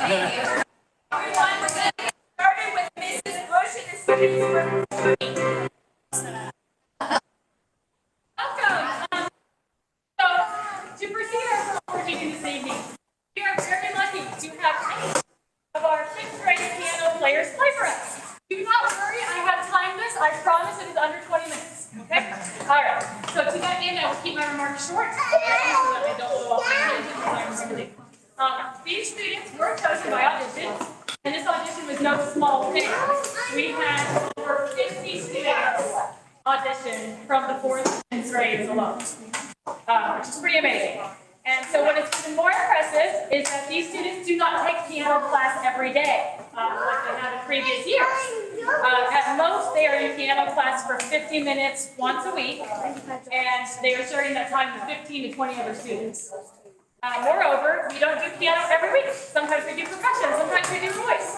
Everyone, we're going to get started with Mrs. Bush and the students for welcome. So, to proceed our board meeting this evening, we are very lucky to have 8 of our 6th grade piano players play for us. Do not worry, I have timed this. I promise it is under 20 minutes. Okay? All right. So to that end, I will keep my remarks short so that I don't go off my tangent. These students were chosen by audition, and this audition was no small thing. We had over 50 students audition from the 4th and 5th grades alone, which is pretty amazing. And so what is even more impressive is that these students do not take piano class every day, like they have in previous years. At most, they are in piano class for 50 minutes once a week, and they are sharing that time with 15 to 20 other students. Moreover, we don't do piano every week. Sometimes we do percussion, sometimes we do voice.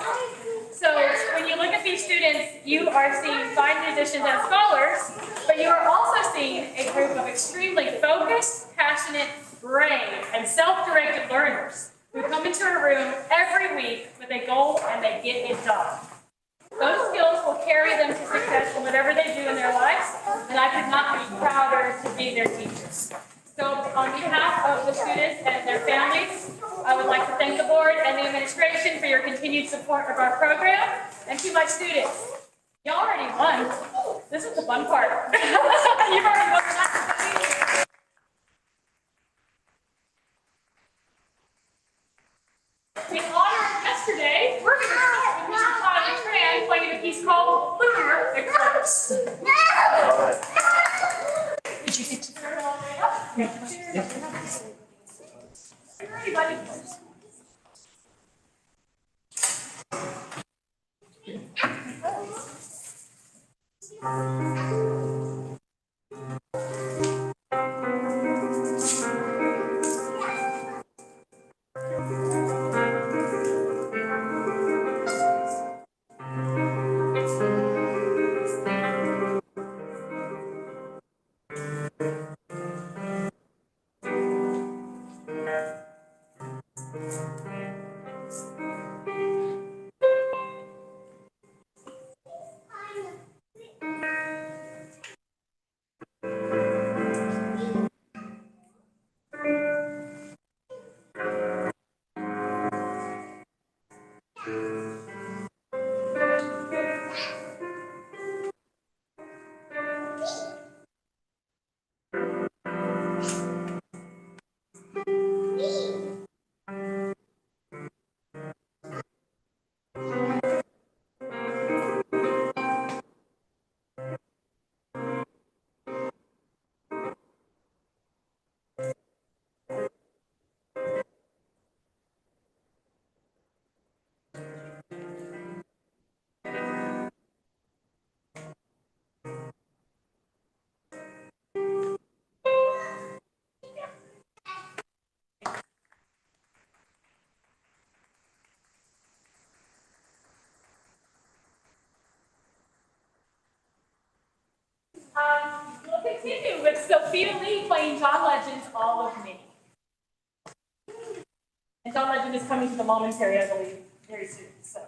So when you look at these students, you are seeing fine musicians and scholars, but you are also seeing a group of extremely focused, passionate, brave, and self-directed learners who come into a room every week with a goal and they get it done. Those skills will carry them to success in whatever they do in their lives, and I could not be prouder to be their teachers. So on behalf of the students and their families, I would like to thank the board and the administration for your continued support of our program. And to my students, you already won. This is the fun part. You've already won that. In honor of yesterday, we're going to start with Mr. Tyler Tran playing a piece called Lunar Eclipse. Did you get to start all the way up? Yes. Everybody. We'll continue with Sophia Lee playing John Legend's All of Me. And John Legend is coming to the momentary, I believe, very soon. So.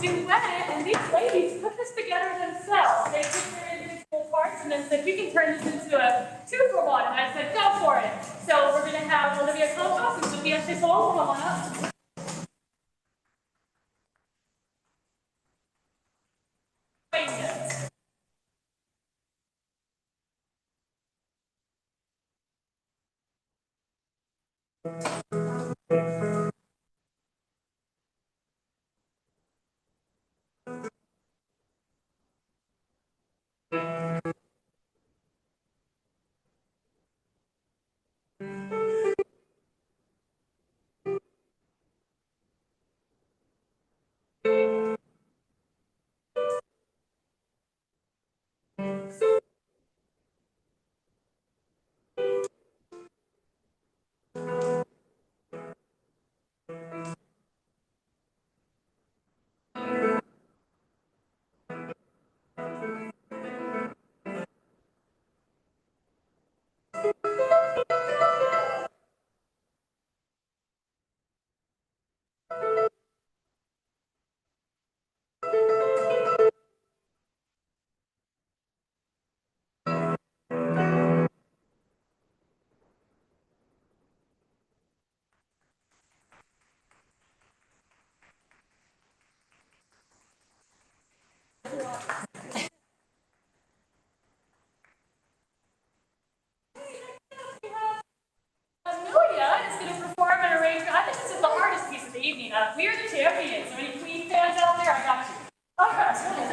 duet, and these ladies put this together themselves. They took their individual parts and then said, you can turn this into a 2-for-1. And I said, go for it. So we're going to have Olivia Campos and Sophia Chisholm come on up. Amelia is going to perform an arrangement. I think this is the hardest piece of the evening. We are the champions. So any Queen fans out there? I got you. Okay.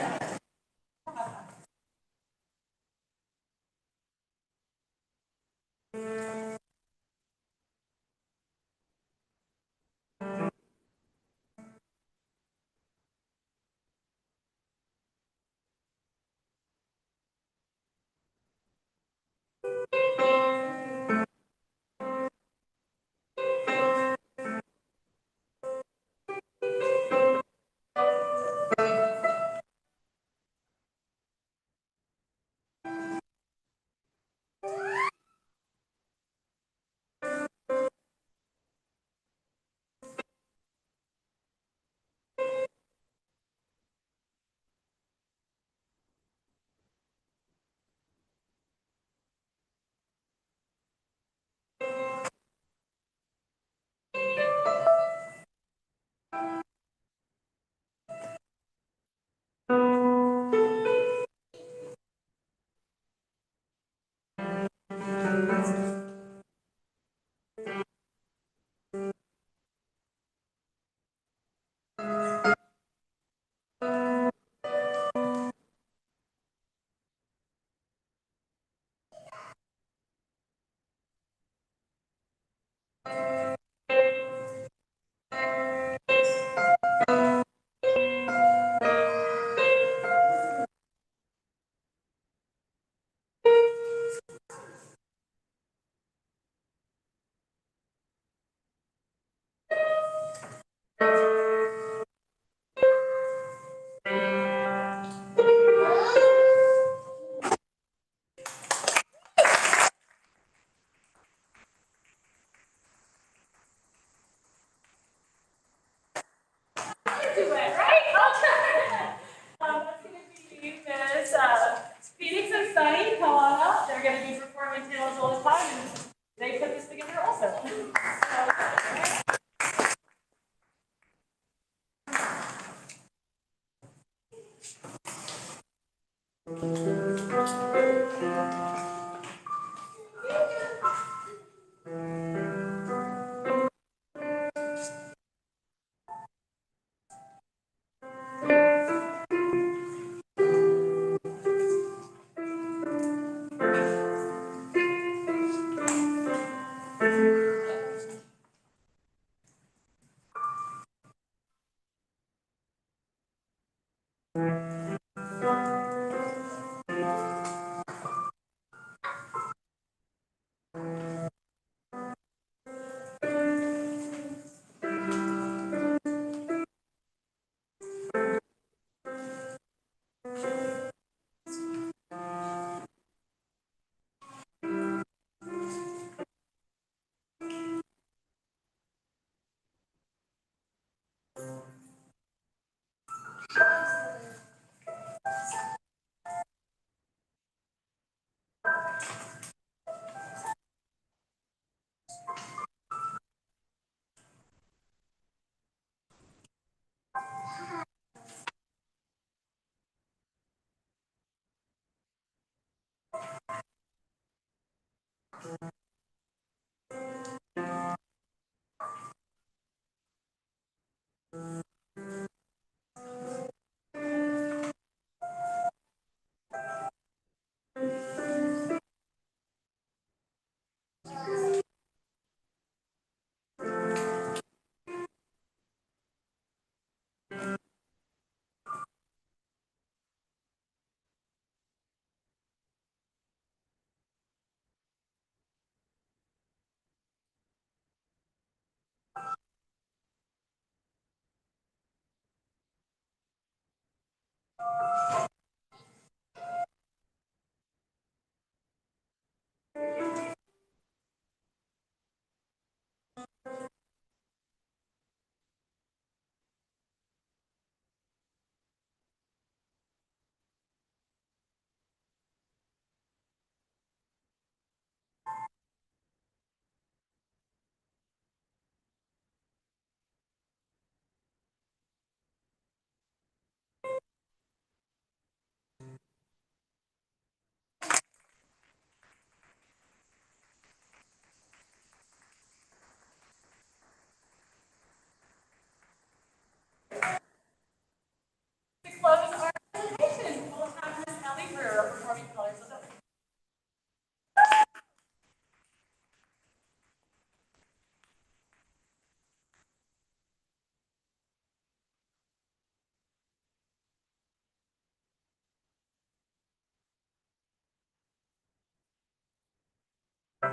But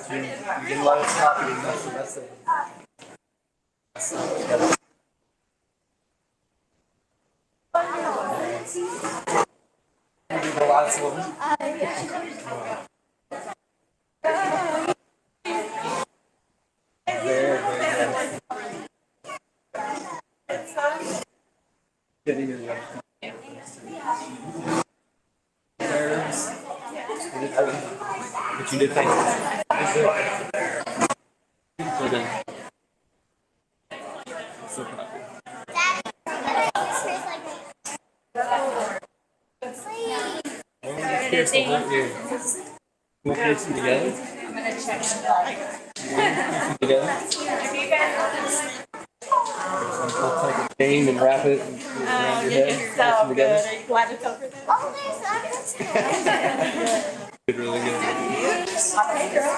you didn't let us copy it. That's it. The last one. There. Getting your left. There's. But you did thank okay. So copy. We'll paste them together. I'm going to check it. Together. We'll take a chain and wrap it around your head. It's so good. Are you glad it's over there? Oh, that's good. Good, really good. Okay, girl.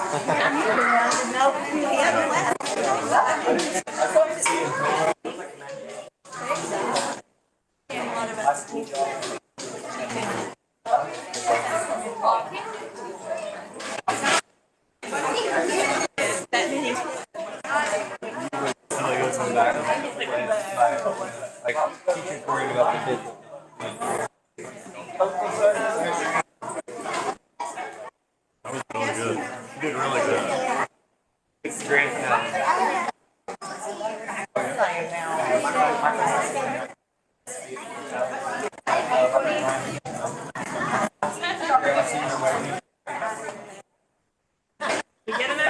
No, we haven't left. Like, teachers worried about the kids. That was really good. You did really good. It's grand now. You get them out.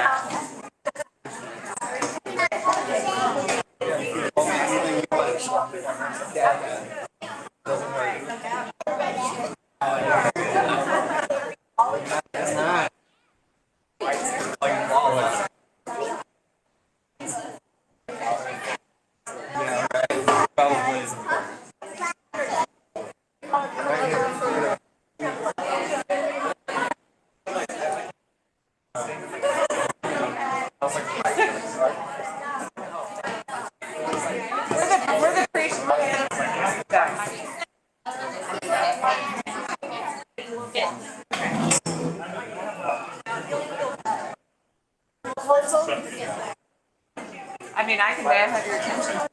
I mean, I can have your attention.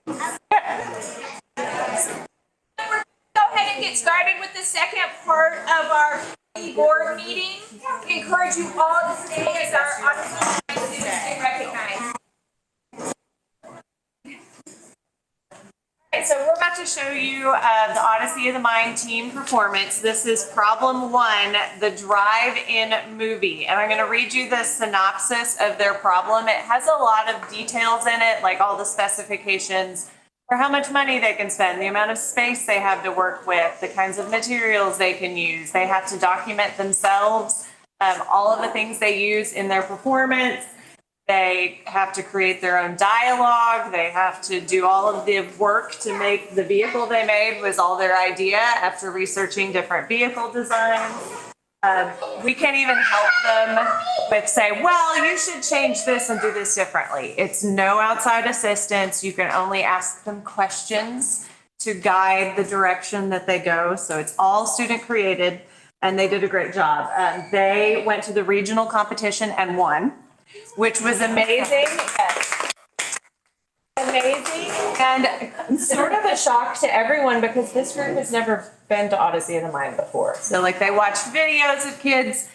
Go ahead and get started with the second part of our board meeting. We encourage you all to stay as our honest students get recognized. Okay, so we're about have to show you the Odyssey of the Mind team performance. This is problem 1, the drive-in movie. And I'm going to read you the synopsis of their problem. It has a lot of details in it, like all the specifications for how much money they can spend, the amount of space they have to work with, the kinds of materials they can use. They have to document themselves, all of the things they use in their performance. They have to create their own dialogue. They have to do all of the work to make the vehicle they made was all their idea after researching different vehicle designs. We can't even help them with say, well, you should change this and do this differently. It's no outside assistance. You can only ask them questions to guide the direction that they go. So it's all student created and they did a great job. They went to the regional competition and won, which was amazing. Yes. Amazing and sort of a shock to everyone because this group has never been to Odyssey of the Mind before. So like they watched videos of kids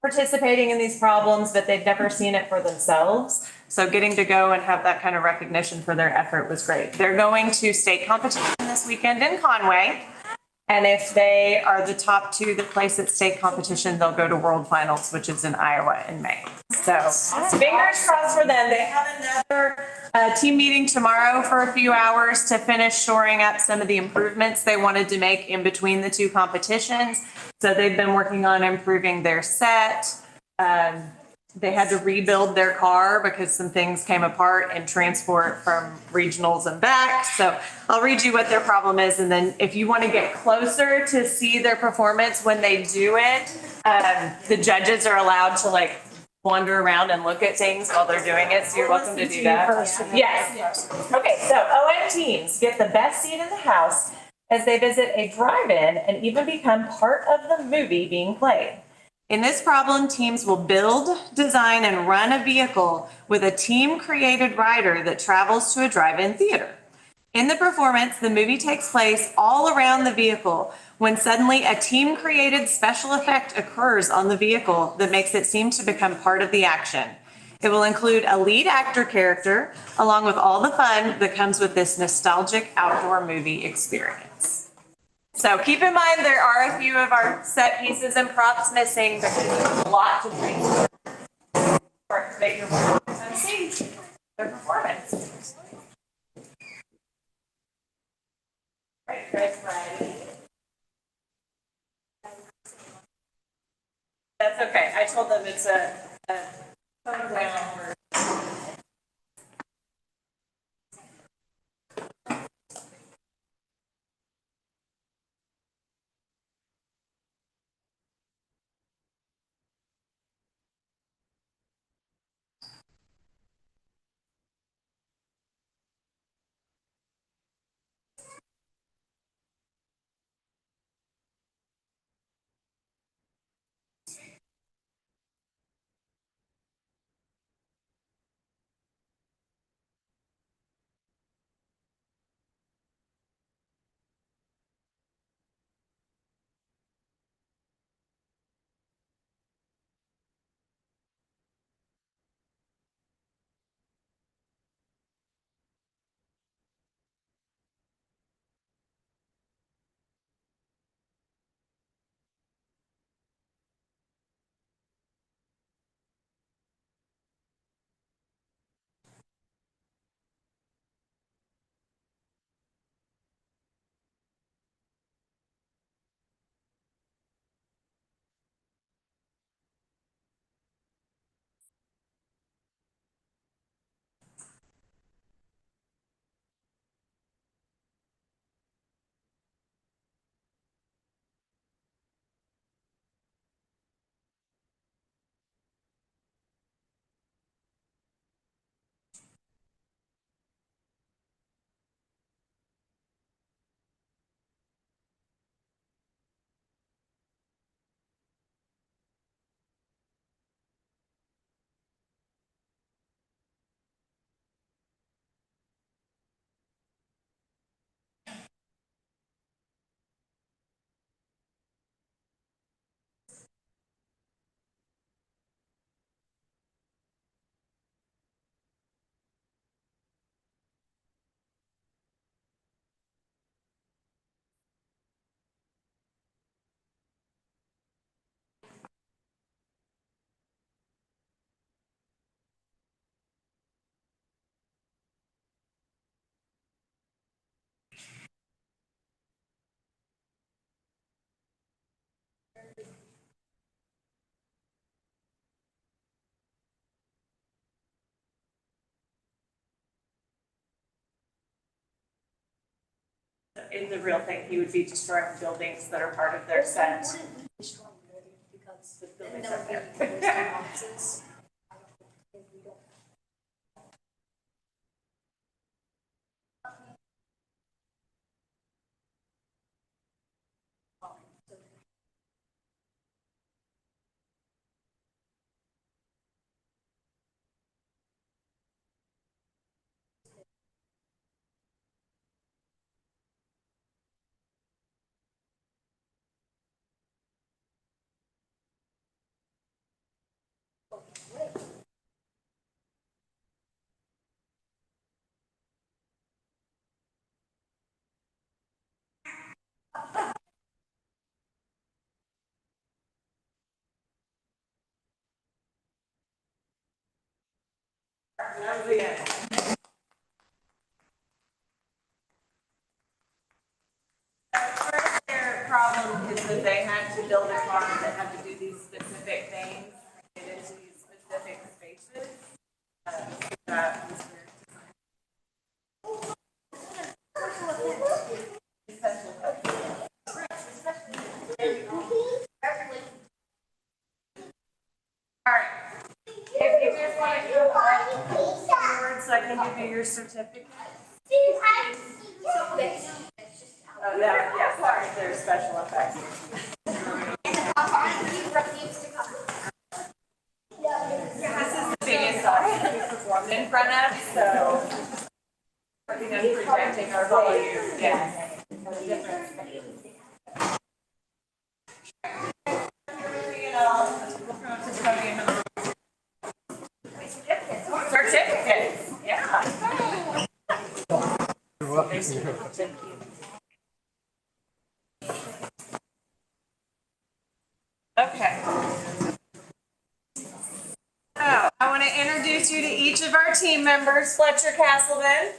participating in these problems, but they'd never seen it for themselves. So getting to go and have that kind of recognition for their effort was great. They're going to state competition this weekend in Conway. And if they are the top 2 that place at state competition, they'll go to World Finals, which is in Iowa in May. So fingers crossed for them. They have another team meeting tomorrow for a few hours to finish shoring up some of the improvements they wanted to make in between the 2 competitions. So they've been working on improving their set. They had to rebuild their car because some things came apart in transport from regionals and back. So I'll read you what their problem is. And then if you want to get closer to see their performance when they do it, the judges are allowed to like wander around and look at things while they're doing it. So you're welcome to do that. Yes. Okay, so OM teams get the best seat in the house as they visit a drive-in and even become part of the movie being played. In this problem, teams will build, design, and run a vehicle with a team-created rider that travels to a drive-in theater. In the performance, the movie takes place all around the vehicle when suddenly a team-created special effect occurs on the vehicle that makes it seem to become part of the action. It will include a lead actor character, along with all the fun that comes with this nostalgic outdoor movie experience. So keep in mind there are a few of our set pieces and props missing because there's a lot to bring to make your performance and see their performance. All right, guys, ready? That's okay. I told them it's a photo. in the real thing, he would be destroying buildings that are part of their set. Because The then buildings there are would there. be waste boxes. If we don't. That was the end. Part of their problem is that they had to build a car that had to do these specific things, get into these specific spaces. That was their All right. If you just want to come forward so I can give you your certificate. Yeah, sorry, there's special effects. This is the biggest audience we performed in front of, so working on projecting our volume, yeah. Certificates, yeah. You're welcome. Thank you. Okay. So I want to introduce you to each of our team members. Fletcher Castleman.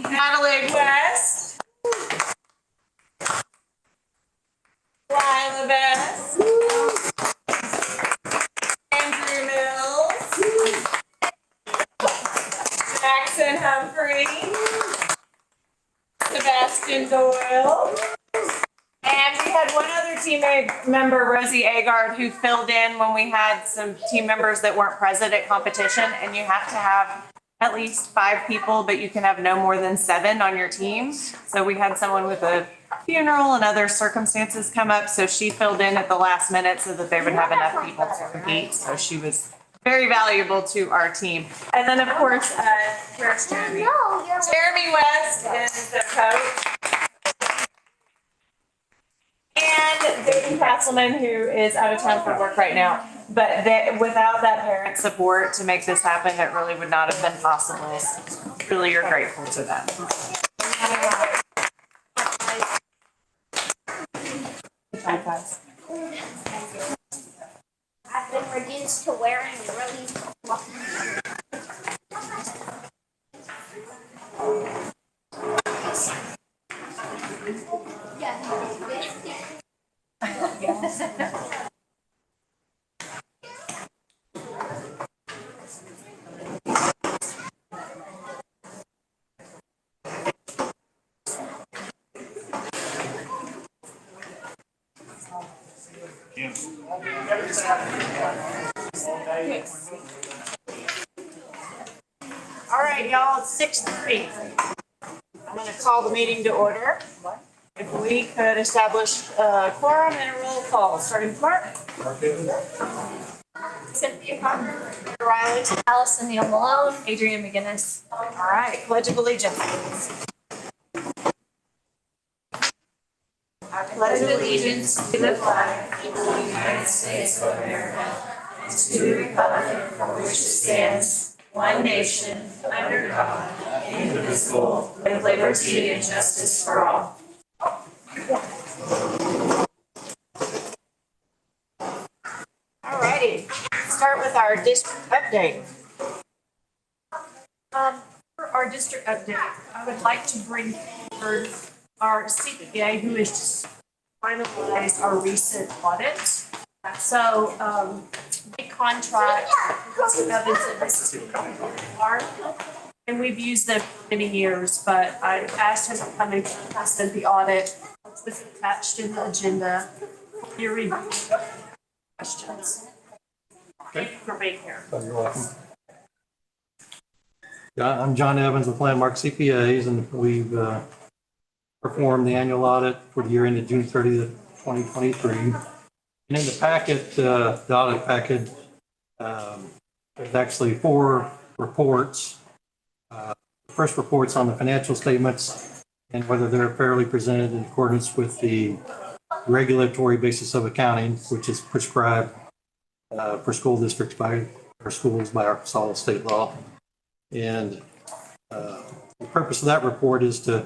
Adelaide West. Lila Best. Andrew Mills. Jackson Humphrey. Sebastian Doyle. And we had one other team member, Rosie Agard, who filled in when we had some team members that weren't present at competition. And you have to have at least 5 people, but you can have no more than 7 on your team. So we had someone with a funeral and other circumstances come up. So she filled in at the last minute so that they would have enough people to compete. So she was very valuable to our team. And then, of course, where's Jeremy? Jeremy West is the coach. And David Castleman, who is out of town for work right now. But without that parent support to make this happen, it really would not have been possible. Really are grateful to them. I've been reduced to wearing really All right, y'all, it's 6:30. I'm going to call the meeting to order. If we could establish a quorum and a roll call, starting with Mark. Cynthia Cochran, Riley. Allison Neal Malone, Adrian McGinnis. All right, Pledge of Allegiance. I pledge Allegiance to the flag of the United States of America and to the republic for which it stands, one nation, under God, indivisible, with liberty and justice for all. All righty, start with our district update. For our district update, I would like to bring forward our CPA who is just finalized our recent audit. So, big contract, Evans and Mrs. Clark And we've used them for many years, but I asked him to come and present the audit. It's attached in the agenda. Your review questions. Thank you for being here. Oh, you're welcome. Yeah, I'm John Evans with Landmark CPAs, and we've performed the annual audit for the year ended June 30th, 2023. And in the packet, the audit packet, there's actually 4 reports. The first report's on the financial statements and whether they're fairly presented in accordance with the regulatory basis of accounting, which is prescribed for school districts by our schools by Arkansas state law. And the purpose of that report is to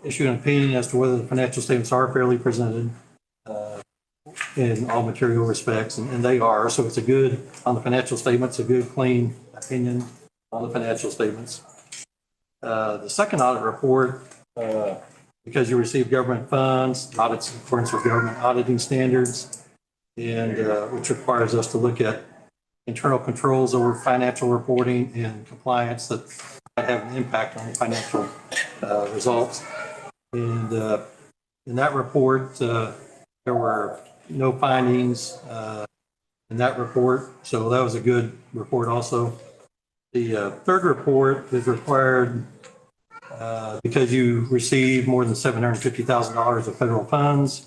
issue an opinion as to whether the financial statements are fairly presented in all material respects, and they are. So it's a good, on the financial statements, a good, clean opinion on the financial statements. The second audit report, because you receive government funds, audits in accordance with government auditing standards, and which requires us to look at internal controls over financial reporting and compliance that might have an impact on the financial results. And in that report, there were no findings in that report, so that was a good report also. The third report is required because you receive more than $750,000 of federal funds,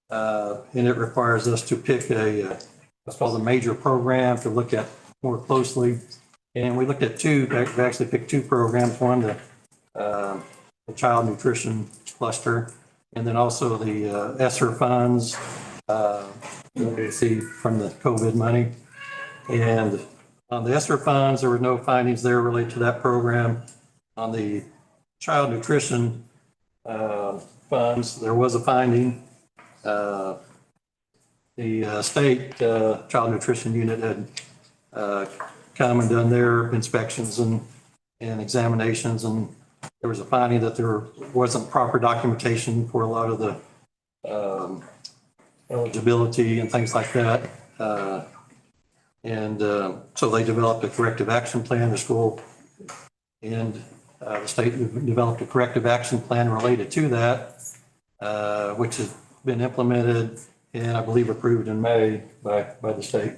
and it requires us to pick what's called a major program to look at more closely. And we looked at 2, we actually picked 2 programs, one the child nutrition cluster, and then also the ESSER funds we received from the COVID money. And on the ESSER funds, there were no findings there related to that program. On the child nutrition funds, there was a finding. The state child nutrition unit had come and done their inspections and examinations, and there was a finding that there wasn't proper documentation for a lot of the eligibility and things like that. So they developed a corrective action plan, the school and the state developed a corrective action plan related to that, which has been implemented and I believe approved in May by the state.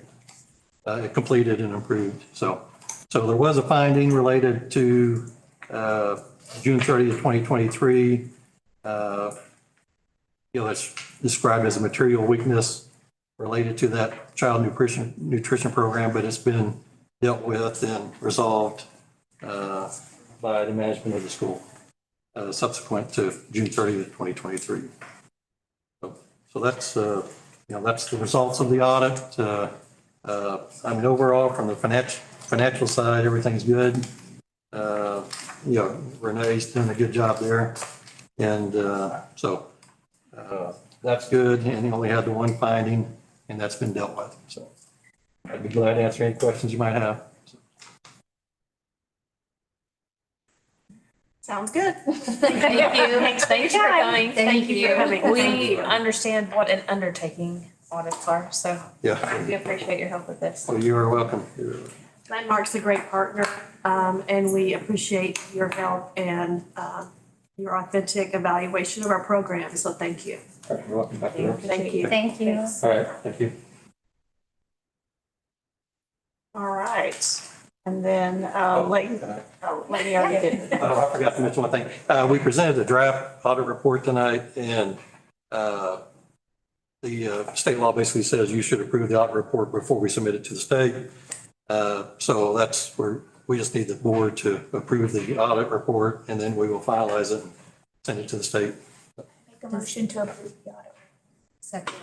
Completed and approved. So there was a finding related to June 30th, 2023. That's described as a material weakness related to that child nutrition program, but it's been dealt with and resolved by the management of the school subsequent to June 30th, 2023. So that's that's the results of the audit. I mean, overall, from the financial side, everything's good. Renee's doing a good job there, and so that's good. And he only had the one finding, and that's been dealt with. So I'd be glad to answer any questions you might have. Sounds good. Thank you. Thanks for coming. Thank you for coming. We understand what an undertaking audits are, so Yeah. we appreciate your help with this. Well, you are welcome. Landmark's a great partner, and we appreciate your help and your authentic evaluation of our program, so thank you. All right, you're welcome back there. Thank you. Thank you. All right, thank you. All right. And then Leighton already did. I forgot to mention one thing. We presented a draft audit report tonight, and the state law basically says you should approve the audit report before we submit it to the state. So that's where we just need the board to approve the audit report, and then we will finalize it and send it to the state. Make a motion to approve the audit. Second.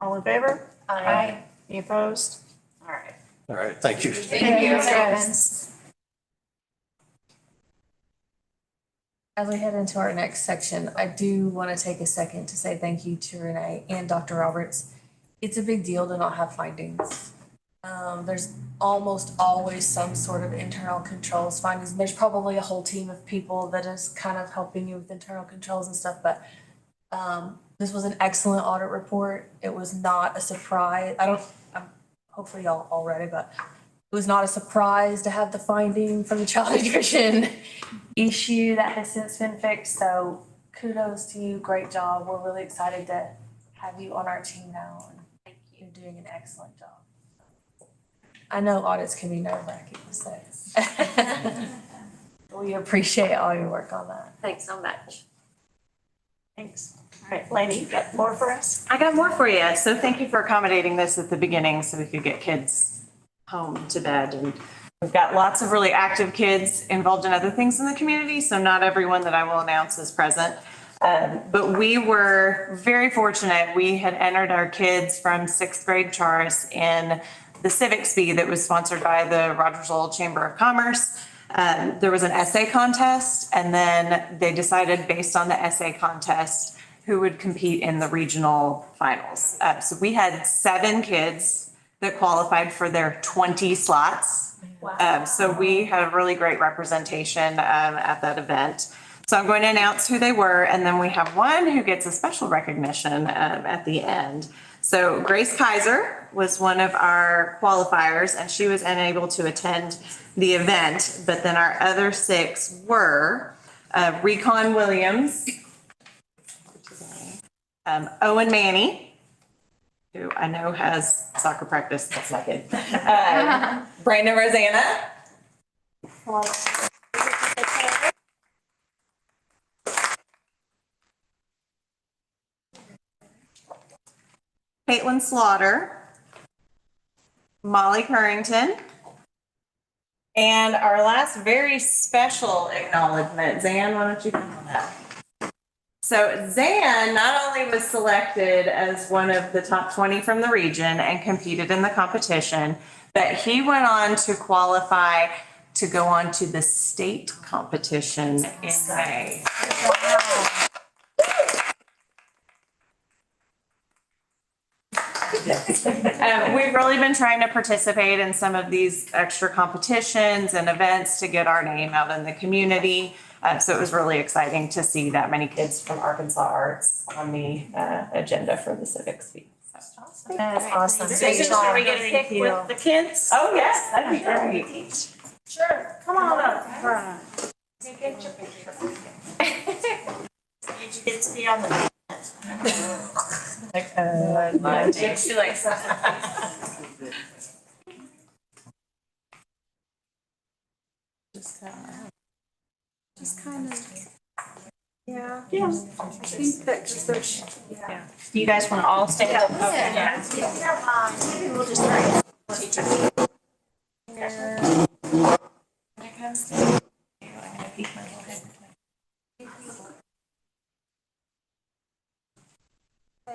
All in favor? Aye. Any opposed? All right. All right, thank you. Thank you, Mr. Evans. As we head into our next section, I do want to take a second to say thank you to Renee and Dr. Roberts. It's a big deal to not have findings. There's almost always some sort of internal controls findings. There's probably a whole team of people that is kind of helping you with internal controls and stuff, but this was an excellent audit report. It was not a surprise. Hopefully y'all all read it, but it was not a surprise to have the finding from the child nutrition issue that has since been fixed. So kudos to you. Great job. We're really excited to have you on our team now. And thank you. You're doing an excellent job. I know audits can be nerve-wracking, so we appreciate all your work on that. Thanks so much. Thanks. All right, Lainey, you got more for us? I got more for you. So thank you for accommodating this at the beginning so we could get kids home to bed. And we've got lots of really active kids involved in other things in the community, so not everyone that I will announce is present. But we were very fortunate. We had entered our kids from 6th grade Charis in the Civics Bee that was sponsored by the Rogersville Chamber of Commerce. There was an essay contest, and then they decided based on the essay contest who would compete in the regional finals. So we had 7 kids that qualified for their 20 slots. So we had a really great representation at that event. So I'm going to announce who they were, and then we have one who gets a special recognition at the end. So Grace Kaiser was one of our qualifiers, and she was unable to attend the event, but then our other 6 were Recon Williams, Owen Manny, who I know has soccer practice this second, Brandon Rosanna, Caitlin Slaughter, Molly Currington, and our last very special acknowledgement. Zan, why don't you come on that? So Zan not only was selected as one of the top 20 from the region and competed in the competition, but he went on to qualify to go on to the state competition in May. We've really been trying to participate in some of these extra competitions and events to get our name out in the community. So it was really exciting to see that many kids from Arkansas Arts on the agenda for the Civics Week. That's awesome. Thank you. Are we getting to pick with the kids? Oh, yes, that'd be great. Sure, come on up front. Did you get to be on the? She likes that. Just kind of, yeah. I think that because there's, Do you guys want to all stay up? Yeah. Maybe we'll just start.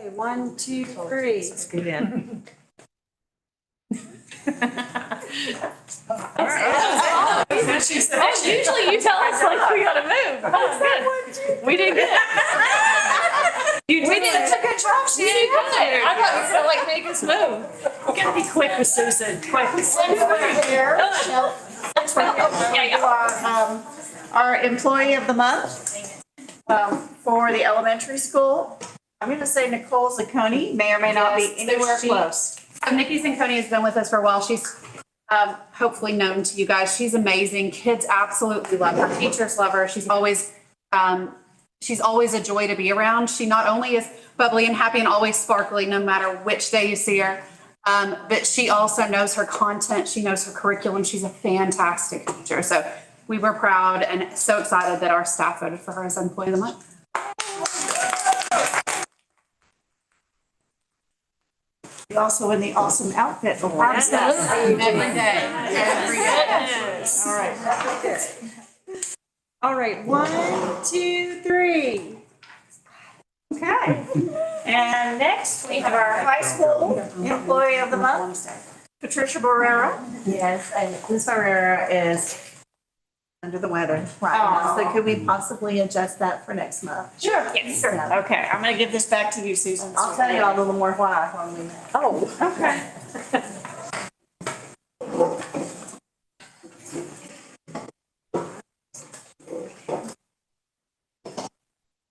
okay, 1, 2, 3. Scoot in. Usually you tell us like we gotta move. That's good. We did good. We did such a good job. You did good. I thought you were gonna like make us move. We're gonna be quick with Susan, quick. Our employee of the month for the elementary school. I'm gonna say Nicole Zacconi, may or may not be anywhere close. Nikki Zanconi has been with us for a while. She's hopefully known to you guys. She's amazing. Kids absolutely love her. Teachers love her. She's always a joy to be around. She not only is bubbly and happy and always sparkly, no matter which day you see her, but she also knows her content. She knows her curriculum. She's a fantastic teacher. So we were proud and so excited that our staff voted for her as Employee of the Month. Also in the awesome outfit. Every day. All right. All right, 1, 2, 3. Okay. And next we have our high school employee of the month, Patricia Barrera. Yes, and Ms. Barrera is under the weather right now, so could we possibly adjust that for next month? Sure. Yes. Okay, I'm gonna give this back to you, Susan. I'll tell you a little more why when we. Oh, okay.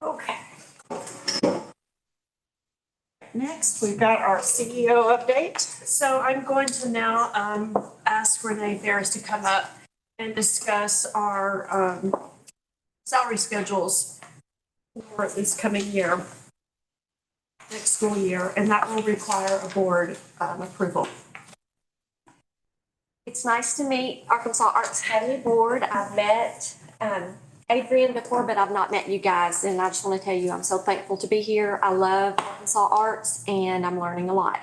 Okay. Next, we've got our CEO update. so I'm going to now ask Renee Ferris to come up and discuss our salary schedules for this coming year, next school year, and that will require a board approval. It's nice to meet Arkansas Arts Academy Board. I've met Adrian before, but I've not met you guys, and I just want to tell you I'm so thankful to be here. I love Arkansas Arts, and I'm learning a lot.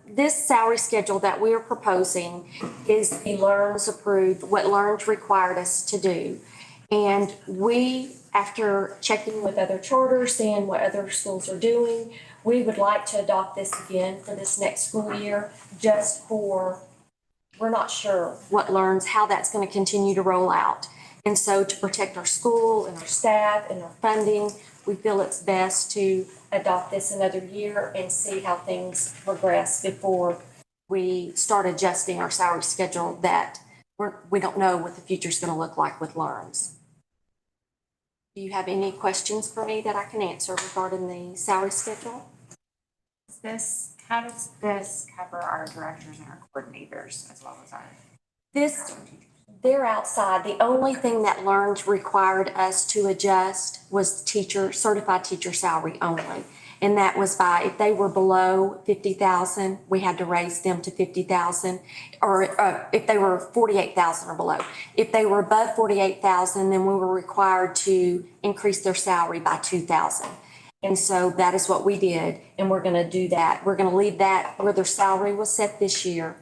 This salary schedule that we are proposing is the LEARNS approved, what LEARNS required us to do. And we, after checking with other charters, seeing what other schools are doing, we would like to adopt this again for this next school year, just for, we're not sure what LEARNS, how that's going to continue to roll out. And so to protect our school and our staff and our funding, we feel it's best to adopt this another year and see how things progress before we start adjusting our salary schedule that we don't know what the future's going to look like with LEARNS. Do you have any questions for me that I can answer regarding the salary schedule? How does this cover our directors and our coordinators as well as our? They're outside. The only thing that LEARNS required us to adjust was certified teacher salary only. And that was by, if they were below 50,000, we had to raise them to 50,000, or if they were 48,000 or below. If they were above 48,000, then we were required to increase their salary by 2,000. And so that is what we did, and we're going to do that. We're going to leave that where their salary was set this year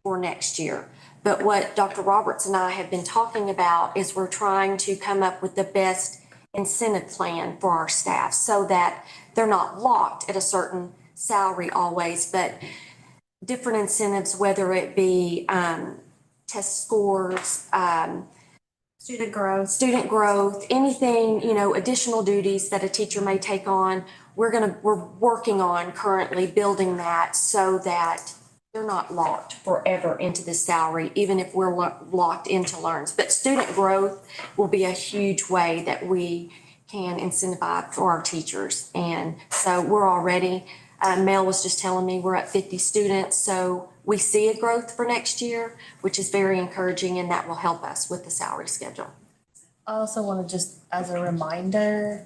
for next year. But what Dr. Roberts and I have been talking about is we're trying to come up with the best incentive plan for our staff so that they're not locked at a certain salary always, but different incentives, whether it be test scores, Student growth. anything, additional duties that a teacher may take on. We're working on currently building that so that they're not locked forever into the salary, even if we're locked into LEARNS. But student growth will be a huge way that we can incentivize for our teachers. And so we're already, Mel was just telling me we're at 50 students. So we see a growth for next year, which is very encouraging, and that will help us with the salary schedule. I also want to just, as a reminder,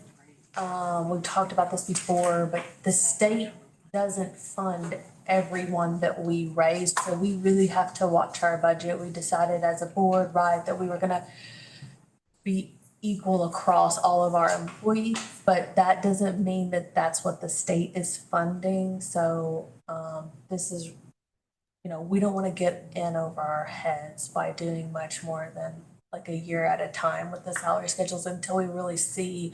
we've talked about this before, but the state doesn't fund everyone that we raised, so we really have to watch our budget. We decided as a board, right, that we were gonna be equal across all of our employees, but that doesn't mean that that's what the state is funding. So this is, we don't want to get in over our heads by doing much more than like a year at a time with the salary schedules until we really see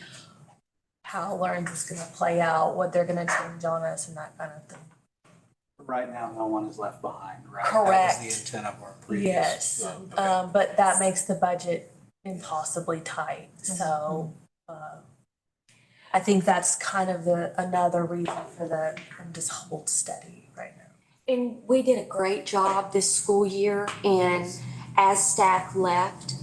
how LEARNS is going to play out, what they're going to change on us and that kind of thing. Right now, no one is left behind, right? Correct. That was the intent of our previous. Yes, Okay. but that makes the budget impossibly tight, so, I think that's kind of another reason for them just hold steady right now. And we did a great job this school year, and as staff left,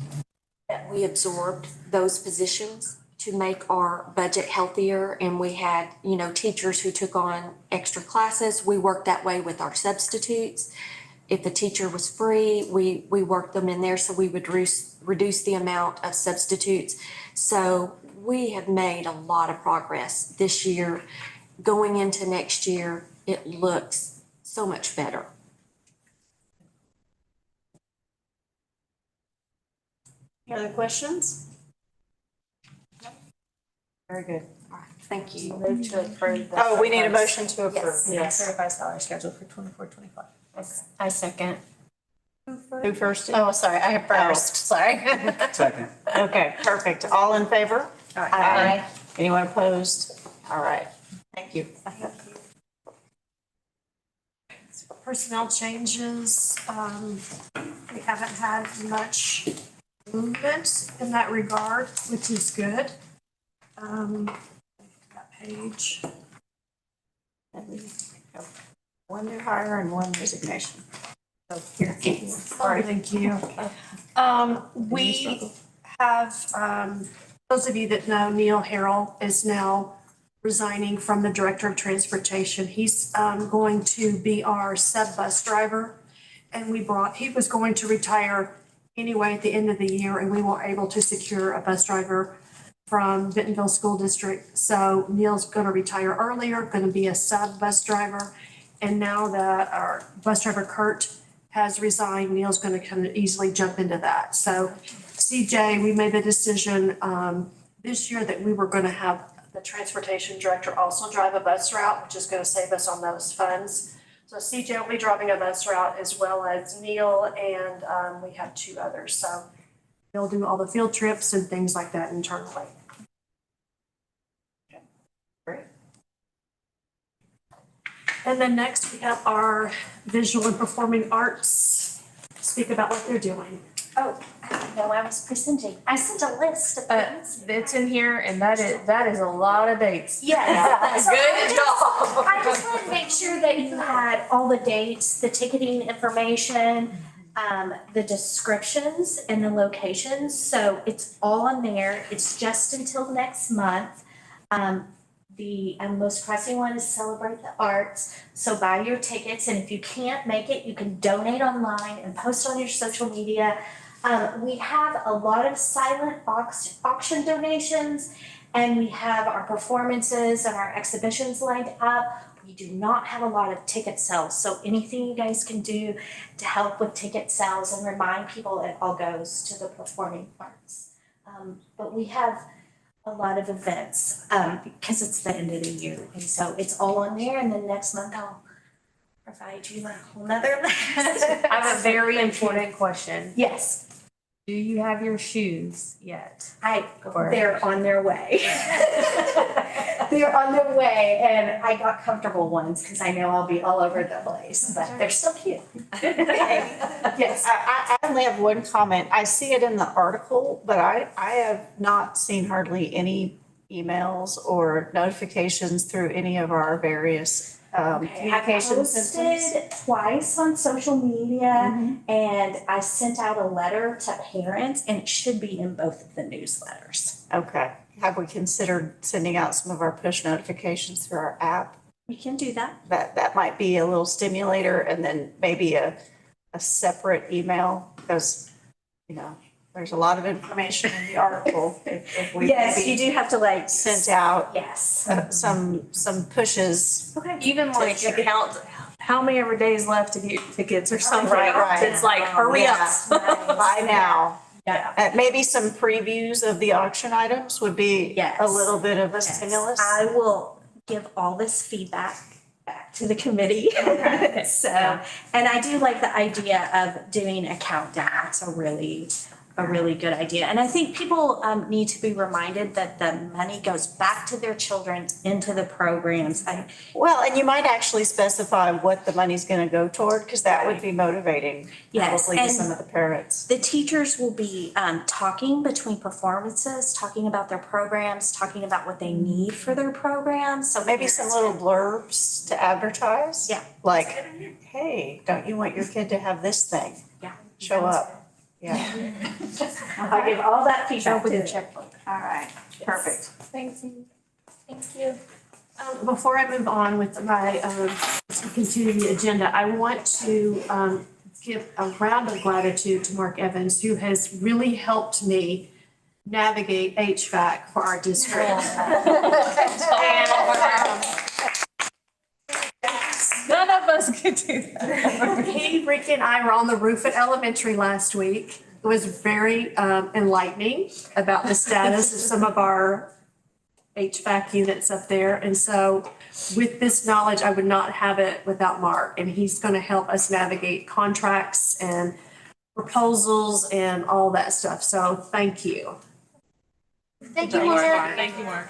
we absorbed those positions to make our budget healthier. And we had, teachers who took on extra classes. We worked that way with our substitutes. If the teacher was free, we worked them in there so we would reduce the amount of substitutes. So we have made a lot of progress this year. Going into next year, it looks so much better. Any other questions? Very good. All right, thank you. Move to approve. Oh, we need a motion to approve. Yes. Yes. Certified salary schedule for 24-25. I second. Who first? Oh, sorry, I have first, sorry. Second. Okay, perfect. All in favor? Aye. Anyone opposed? All right, thank you. Personnel changes, we haven't had much movement in that regard, which is good. That page. One new hire and one resignation. Oh, here. Sorry, thank you. We have, those of you that know, Neil Harrell is now resigning from the Director of Transportation. He's going to be our sub-bus driver. And he was going to retire anyway at the end of the year, and we were able to secure a bus driver from Bentonville School District. So Neil's gonna retire earlier, gonna be a sub-bus driver. And now that our bus driver Kurt has resigned, Neil's gonna kind of easily jump into that. So CJ, we made the decision this year that we were gonna have the transportation director also drive a bus route, which is gonna save us on those funds. So CJ will be driving a bus route as well as Neil, and we have 2 others. So they'll do all the field trips and things like that internally. Great. And then next we have our visual and performing arts speak about what they're doing. Oh, no, I was presenting. I sent a list of things. It's in here and that is a lot of dates. Yes. Good job. I just wanted to make sure that you had all the dates, the ticketing information, the descriptions and the locations. So it's all on there. It's just until next month. The most pressing one is Celebrate the Arts. So buy your tickets, and if you can't make it, you can donate online and post on your social media. We have a lot of silent auction donations, and we have our performances and our exhibitions lined up. We do not have a lot of ticket sales, so anything you guys can do to help with ticket sales and remind people it all goes to the performing arts. But we have a lot of events because it's the end of the year, and so it's all on there, and then next month I'll provide you a whole nother list. I have a very important question. Yes. Do you have your shoes yet? They're on their way. They're on their way, and I got comfortable ones because I know I'll be all over the place, but they're still cute. Yes, I only have one comment. I see it in the article, but I have not seen hardly any emails or notifications through any of our various communication systems. I posted twice on social media, and I sent out a letter to parents, and it should be in both of the newsletters. Okay. Have we considered sending out some of our push notifications through our app? We can do that. That might be a little stimulator, and then maybe a separate email, because, you know, there's a lot of information in the article. If we Yes, maybe you do have to like sent out yes. some pushes. Okay. Even like count how many ever days left to get your tickets or something. Right. It's like, hurry up. By now. Yeah. Maybe some previews of the auction items would be a little bit of a stimulus. I will give all this feedback back to the committee. So, and I do like the idea of doing a countdown. It's a really good idea. And I think people need to be reminded that the money goes back to their children into the programs. Well, and you might actually specify what the money's gonna go toward, because that would be motivating probably to some of the parents. The teachers will be talking between performances, talking about their programs, talking about what they need for their programs. So Maybe some little blurbs to advertise. Yeah. Like, hey, don't you want your kid to have this thing? Yeah. Show up. Yeah. I'll give all that feedback with to your the checkbook. All right. Perfect. Thank you. Thank you. Before I move on with my, to continue the agenda, I want to give a round of gratitude to Mark Evans, who has really helped me navigate HVAC for our district. None of us could do that. He, Rick, and I were on the roof at elementary last week. It was very enlightening about the status of some of our HVAC units up there. And so with this knowledge, I would not have it without Mark. And he's going to help us navigate contracts and proposals and all that stuff. So thank you. Thank you, Mark. Thank you, Mark.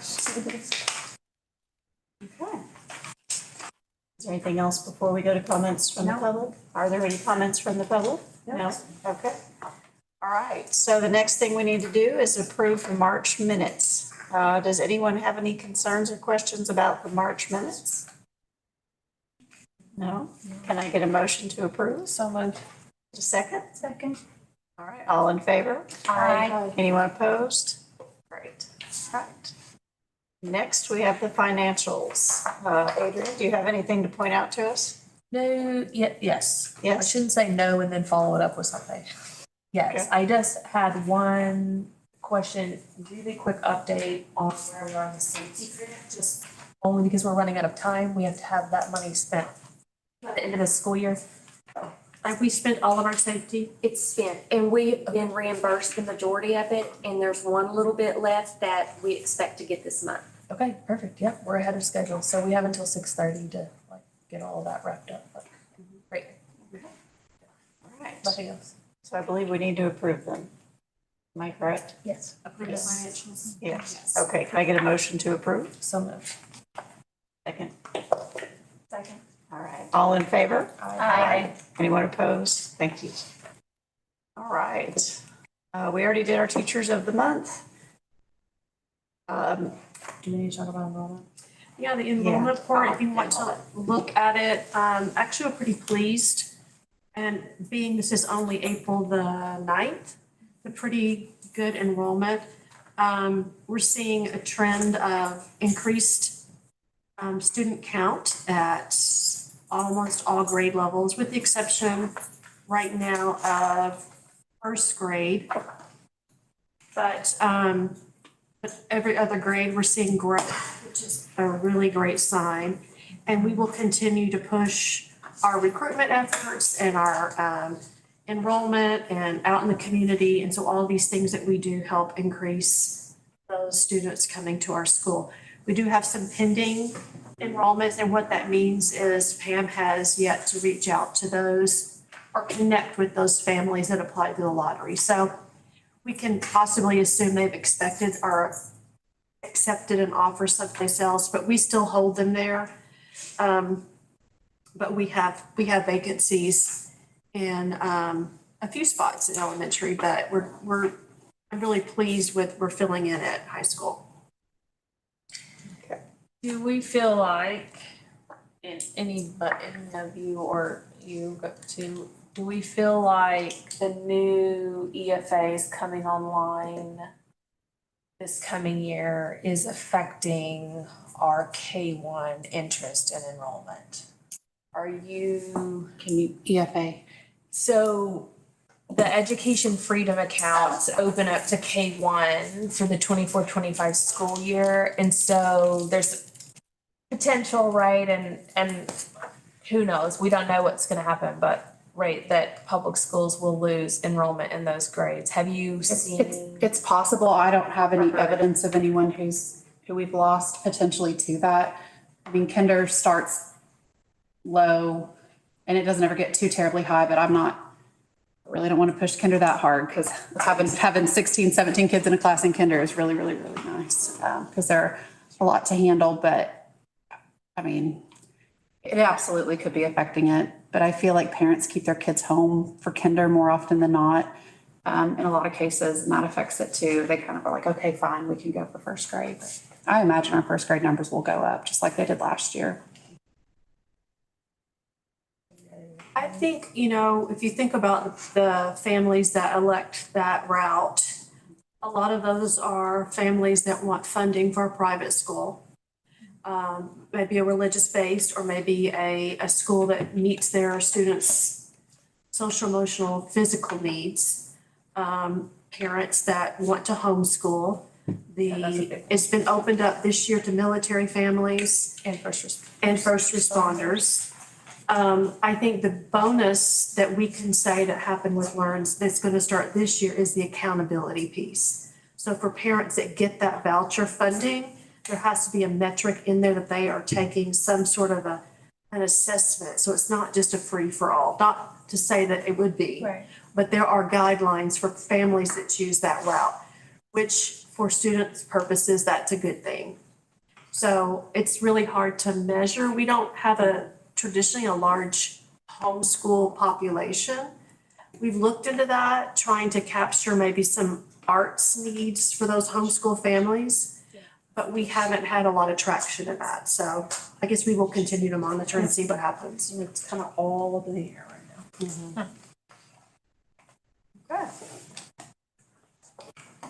Okay. Is there anything else before we go to comments from the public? Are there any comments from the public? No. Okay. All right. So the next thing we need to do is approve the March minutes. Does anyone have any concerns or questions about the March minutes? No? Can I get a motion to approve? So moved. A second? Second. All right. All in favor? Aye. Anyone opposed? Great. All right. Next, we have the financials. Adrian, do you have anything to point out to us? No, yes. I Yes? shouldn't say no and then follow it up with something. Yes, I just had one question, really quick update on where we're on the safety grant, just only because we're running out of time. We have to have that money spent at the end of the school year. Have we spent all of our safety? It's spent, and we've been reimbursed the majority of it, and there's one little bit left that we expect to get this month. Okay, perfect. Yep, we're ahead of schedule. So we have until 6:30 to like get all of that wrapped up. But great, All right. nothing else. So I believe we need to approve them. Am I correct? Yes. Approve the financials? Yes. Okay, can I get a motion to approve? So moved. Second. Second. All right. All in favor? Aye. Anyone opposed? Thank you. All right. We already did our teachers of the month. Do we need to talk about enrollment? Yeah, the enrollment part, if you want to look at it, actually, we're pretty pleased. And being this is only April the 9th, a pretty good enrollment. We're seeing a trend of increased student count at almost all grade levels, with the exception right now of first grade. But every other grade, we're seeing growth, which is a really great sign. And we will continue to push our recruitment efforts and our enrollment and out in the community. And so all of these things that we do help increase those students coming to our school. We do have some pending enrollments, and what that means is Pam has yet to reach out to those or connect with those families that applied to the lottery. So we can possibly assume they've accepted an offer someplace else, but we still hold them there. But we have vacancies in a few spots in elementary, but I'm really pleased with we're filling in at high school. Do we feel like, any of you or you go to, do we feel like the new EFAs coming online this coming year is affecting our K-1 interest and enrollment? Are you? Can you, EFA? So the education freedom accounts open up to K-1 for the 24-25 school year. And so there's potential, right? And who knows? We don't know what's gonna happen, but right, that public schools will lose enrollment in those grades. Have you seen? It's possible. I don't have any evidence of anyone who we've lost potentially to that. I mean, kinder starts low and it doesn't ever get too terribly high, but I really don't want to push kinder that hard, because having 16, 17 kids in a class in kinder is really, really, really nice, because they're a lot to handle. But I mean, it absolutely could be affecting it, but I feel like parents keep their kids home for kinder more often than not, in a lot of cases, and that affects it too. They kind of are like, okay, fine, we can go for first grade. But I imagine our first grade numbers will go up just like they did last year. I think, if you think about the families that elect that route, a lot of those are families that want funding for a private school. Maybe a religious based, or maybe a school that meets their students' social, emotional, physical needs. Parents that want to homeschool. It's been opened up this year to military families And first responders. I think the bonus that we can say that happened with Learns that's going to start this year is the accountability piece. So for parents that get that voucher funding, there has to be a metric in there that they are taking some sort of an assessment. So it's not just a free for all, not to say that it would be. Right. But there are guidelines for families that choose that route, which for students' purposes, that's a good thing. So it's really hard to measure. We don't have traditionally a large homeschool population. We've looked into that, trying to capture maybe some arts needs for those homeschool families, but we haven't had a lot of traction in that. So I guess we will continue to monitor and see what happens. It's kind of all over the air right now. Okay.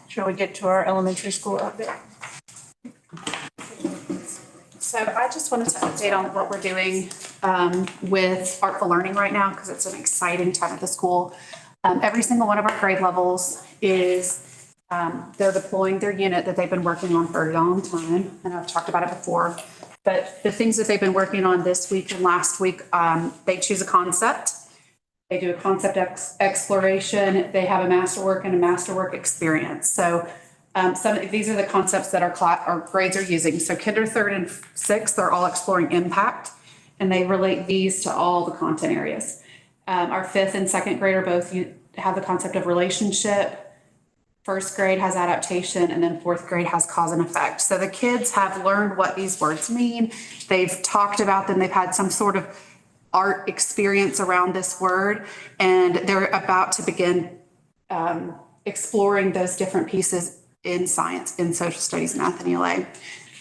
Shall we get to our elementary school update? So I just wanted to update on what we're doing with Artful Learning right now, because it's an exciting time at the school. Every single one of our grade levels is, they're deploying their unit that they've been working on for a long time, and I've talked about it before. But the things that they've been working on this week and last week, they choose a concept. They do a concept exploration. They have a masterwork and a masterwork experience. So these are the concepts that our grades are using. So kinder, third, and sixth, they're all exploring impact, and they relate these to all the content areas. Our fifth and second grader both have the concept of relationship. First grade has adaptation, and then fourth grade has cause and effect. So the kids have learned what these words mean. They've talked about them. They've had some sort of art experience around this word, and they're about to begin exploring those different pieces in science, in social studies, math, and ELA.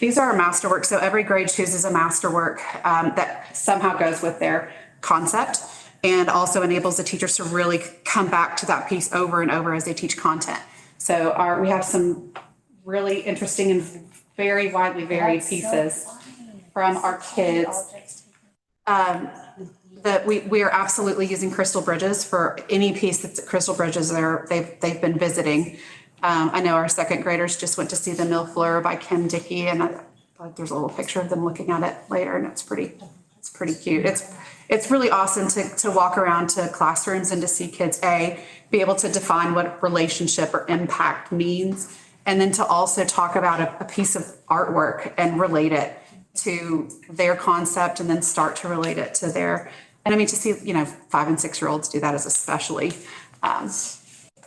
These are our masterwork. So every grade chooses a masterwork that somehow goes with their concept, and also enables the teachers to really come back to that piece over and over as they teach content. So we have some really interesting and very widely varied pieces from our kids. That we are absolutely using Crystal Bridges for any piece that's at Crystal Bridges they've been visiting. I know our second graders just went to see the Mille Fleurs by Kim Dickey, and I thought there's a little picture of them looking at it later, and it's pretty cute. It's really awesome to walk around to classrooms and to see kids be able to define what relationship or impact means, and then to also talk about a piece of artwork and relate it to their concept, and then start to relate it to their. And I mean, to see, 5 and 6 year olds do that is especially,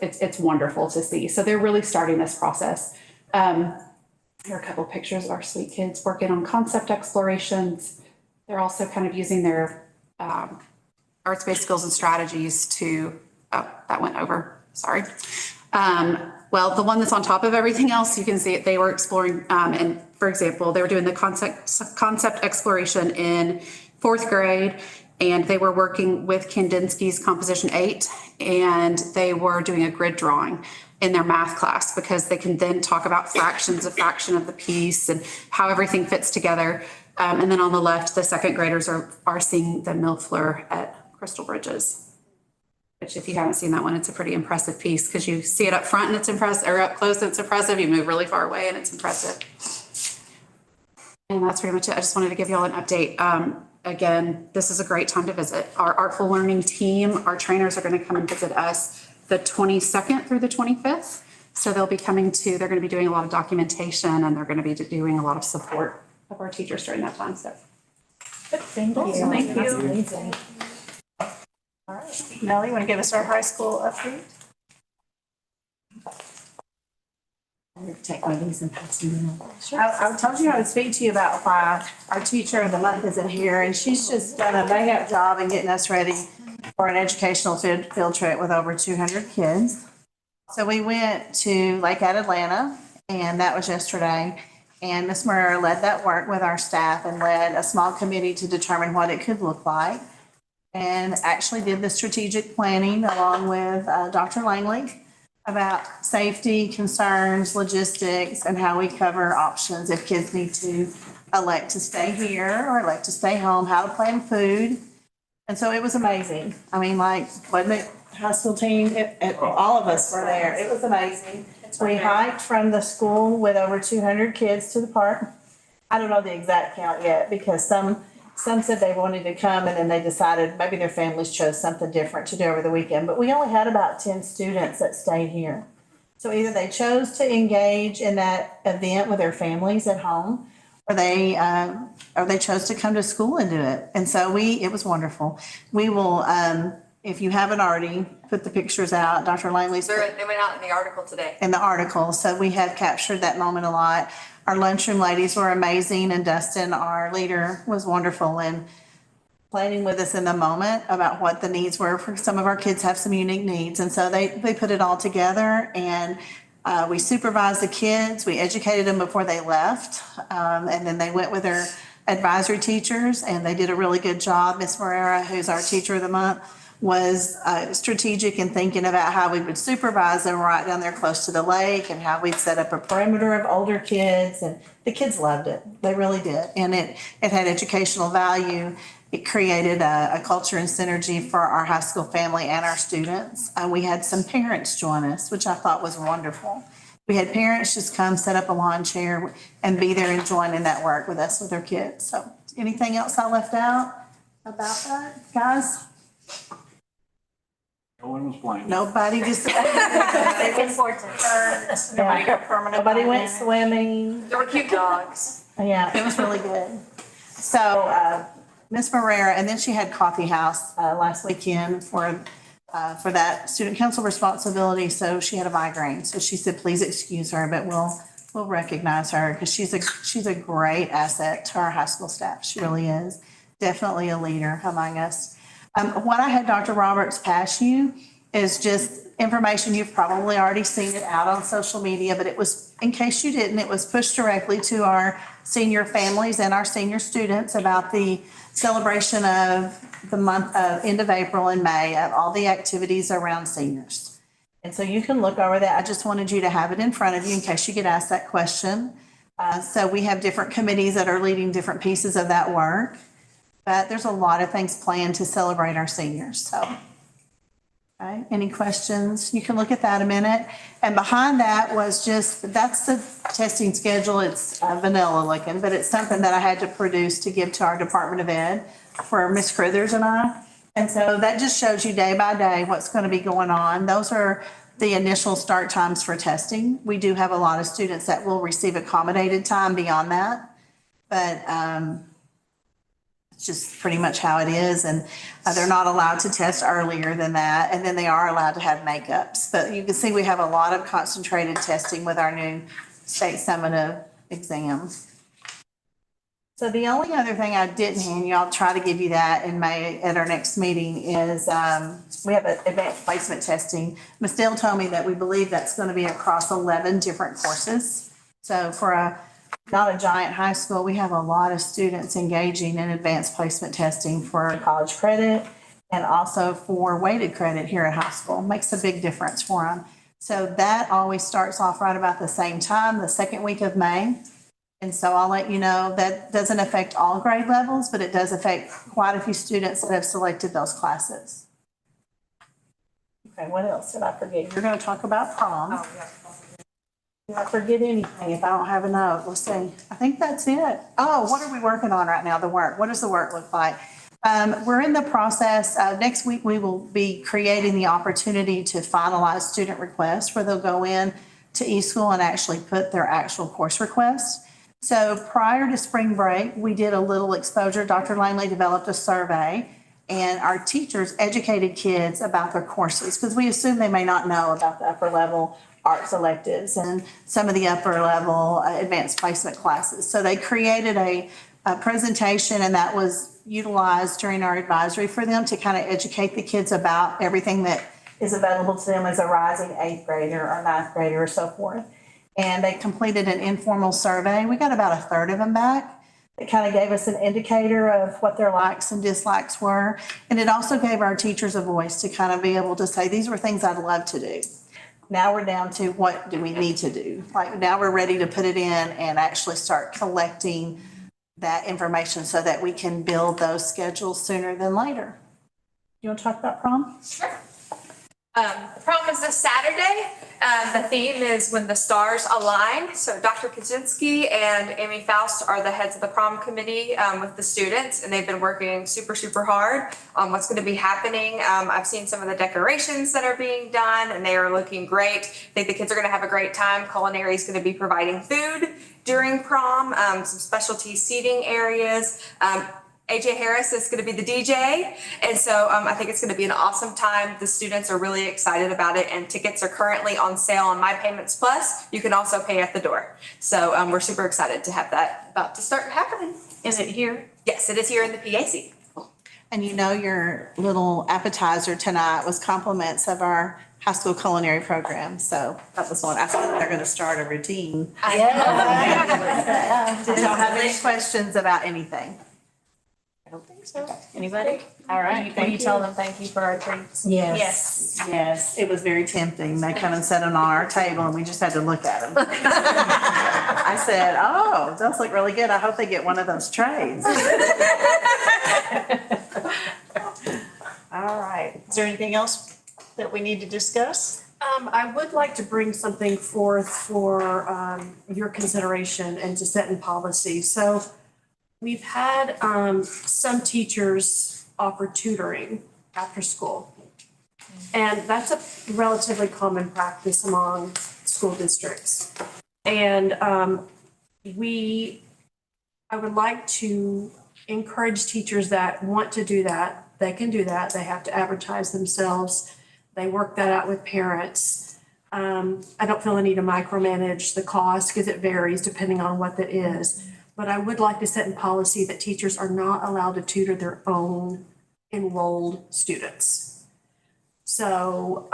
it's wonderful to see. So they're really starting this process. Here are a couple of pictures of our sweet kids working on concept explorations. They're also kind of using their arts-based skills and strategies to, that went over, sorry. Well, the one that's on top of everything else, you can see it, they were exploring, and for example, they were doing the concept exploration in 4th grade, and they were working with Kandinsky's Composition 8, and they were doing a grid drawing in their math class, because they can then talk about fractions, a fraction of the piece, and how everything fits together. And then on the left, the second graders are seeing the Mille Fleurs at Crystal Bridges, which if you haven't seen that one, it's a pretty impressive piece, because you see it up front and it's impressive, or up close and it's impressive. You move really far away and it's impressive. And that's pretty much it. I just wanted to give you all an update. Again, this is a great time to visit. Our Artful Learning team, our trainers are going to come and visit us the 22nd through the 25th. So they're going to be doing a lot of documentation, and they're going to be doing a lot of support of our teachers during that time. So Thank you. Thank you. That's amazing. All right, Melly, you want to give us our high school update? Take one of these and pass them on. I told you I would speak to you about why our teacher of the month isn't here, and she's just done a bang-up job in getting us ready for an educational field trip with over 200 kids. So we went to Lake at Atlanta, and that was yesterday. And Ms. Murray led that work with our staff and led a small committee to determine what it could look like, and actually did the strategic planning along with Dr. Langley about safety concerns, logistics, and how we cover options if kids need to elect to stay here or elect to stay home, how to plan food. And so it was amazing. I mean, wasn't it, high school team, all of us were there. It was amazing. We hiked from the school with over 200 kids to the park. I don't know the exact count yet, because some said they wanted to come, and then they decided maybe their families chose something different to do over the weekend. But we only had about 10 students that stayed here. So either they chose to engage in that event with their families at home, or they chose to come to school and do it. And so it was wonderful. We will, if you haven't already, put the pictures out. Dr. Langley's. They went out in the article today. In the article. So we have captured that moment a lot. Our lunchroom ladies were amazing, and Dustin, our leader, was wonderful in planning with us in the moment about what the needs were. For some of our kids have some unique needs, and so they put it all together, and we supervised the kids. We educated them before they left, and then they went with their advisory teachers, and they did a really good job. Ms. Moreira, who's our teacher of the month, was strategic in thinking about how we would supervise them right down there close to the lake and how we'd set up a perimeter of older kids. And the kids loved it. They really did. And it had educational value. It created a culture and synergy for our high school family and our students. We had some parents join us, which I thought was wonderful. We had parents just come set up a lawn chair and be there and join in that work with us with their kids. So anything else I left out about that, guys? No one was playing. Nobody just. Important. Nobody got permanent. Nobody went swimming. There were cute dogs. Yeah, it was really good. So, Ms. Marrera, and then she had coffee house, last weekend for that student council responsibility. So she had a migraine. So she said, please excuse her, but we'll recognize her because she's a great asset to our high school staff. She really is. Definitely a leader among us. What I had Dr. Roberts pass you is just information. You've probably already seen it out on social media, but it was, in case you didn't, it was pushed directly to our senior families and our senior students about the celebration of the month of end of April and May of all the activities around seniors. And so you can look over that. I just wanted you to have it in front of you in case you get asked that question. So we have different committees that are leading different pieces of that work. But there's a lot of things planned to celebrate our seniors, so. Okay, any questions? You can look at that a minute. And behind that was that's the testing schedule. It's vanilla looking, but it's something that I had to produce to give to our Department of Ed for Ms. Crithers and I. And so that just shows you day by day what's going to be going on. Those are the initial start times for testing. We do have a lot of students that will receive accommodated time beyond that, but, it's just pretty much how it is. And they're not allowed to test earlier than that. And then they are allowed to have makeups. But you can see we have a lot of concentrated testing with our new state summative exams. So the only other thing I didn't hand you, I'll try to give you that in May at our next meeting, is we have an advanced placement testing. Ms. Dale told me that we believe that's going to be across 11 different courses. So for not a giant high school, we have a lot of students engaging in advanced placement testing for college credit and also for weighted credit here at high school. Makes a big difference for them. So that always starts off right about the same time, the second week of May. And so I'll let you know that doesn't affect all grade levels, but it does affect quite a few students that have selected those classes. Okay, what else did I forget? You're going to talk about prom. Oh, yeah. Did I forget anything? If I don't have a note, let's see. I think that's it. Oh, what are we working on right now? The work. What does the work look like? We're in the process. Next week, we will be creating the opportunity to finalize student requests where they'll go in to eSchool and actually put their actual course requests. So prior to spring break, we did a little exposure. Dr. Langley developed a survey and our teachers educated kids about their courses because we assume they may not know about the upper level arts electives and some of the upper level advanced placement classes. So they created a presentation and that was utilized during our advisory for them to kind of educate the kids about everything that is available to them as a rising 8th grader or 9th grader or so forth. And they completed an informal survey. We got about a third of them back. It kind of gave us an indicator of what their likes and dislikes were. And it also gave our teachers a voice to kind of be able to say, these were things I'd love to do. Now we're down to what do we need to do? Like now we're ready to put it in and actually start collecting that information so that we can build those schedules sooner than later. You want to talk about prom? Sure. The prom is this Saturday. The theme is When the Stars Align. So Dr. Kaczynski and Amy Faust are the heads of the prom committee with the students, and they've been working super, super hard on what's going to be happening. I've seen some of the decorations that are being done, and they are looking great. I think the kids are going to have a great time. Culinary is going to be providing food during prom, some specialty seating areas. AJ Harris is going to be the DJ. And so I think it's going to be an awesome time. The students are really excited about it, and tickets are currently on sale on My Payments Plus. You can also pay at the door. So we're super excited to have that about to start happening. Is it here? Yes, it is here in the PAC. And you know your little appetizer tonight was compliments of our high school culinary program. So that was one. I thought they're going to start a routine. Yeah. Did y'all have any questions about anything? I don't think so. Anybody? All right, Will you tell them thank you for our treats? Yes. Yes, it was very tempting. They come and set them on our table and we just had to look at them. I said, oh, those look really good. I hope they get one of those trays. All right. Is there anything else that we need to discuss? I would like to bring something forth for your consideration and to set in policy. So we've had some teachers offer tutoring after school. And that's a relatively common practice among school districts. And I would like to encourage teachers that want to do that. They can do that. They have to advertise themselves. They work that out with parents. I don't feel the need to micromanage the cost because it varies depending on what that is. But I would like to set in policy that teachers are not allowed to tutor their own enrolled students. So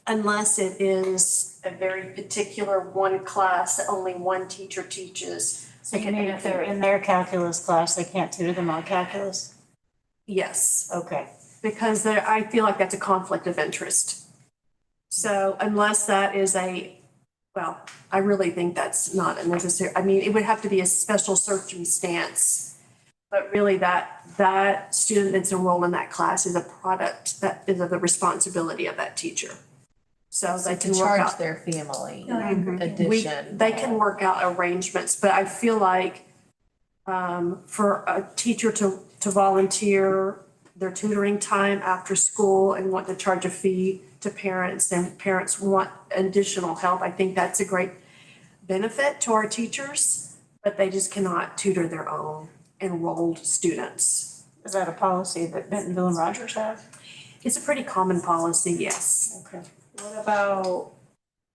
unless it is a very particular one class that only one teacher teaches. So you mean if they're in their calculus class, they can't tutor them on calculus? Yes. Okay. Because I feel like that's a conflict of interest. So unless that is well, I really think that's not a necessary, I mean, it would have to be a special circumstance. But really that student that's enrolled in that class is a product that is of the responsibility of that teacher. So they can work out. their family Mm-hmm. They can work out arrangements, but I feel like for a teacher to volunteer their tutoring time after school and want to charge a fee to parents and parents want additional help, I think that's a great benefit to our teachers, but they just cannot tutor their own enrolled students. Is that a policy that Bentonville and Rogers have? It's a pretty common policy, yes. Okay. What about,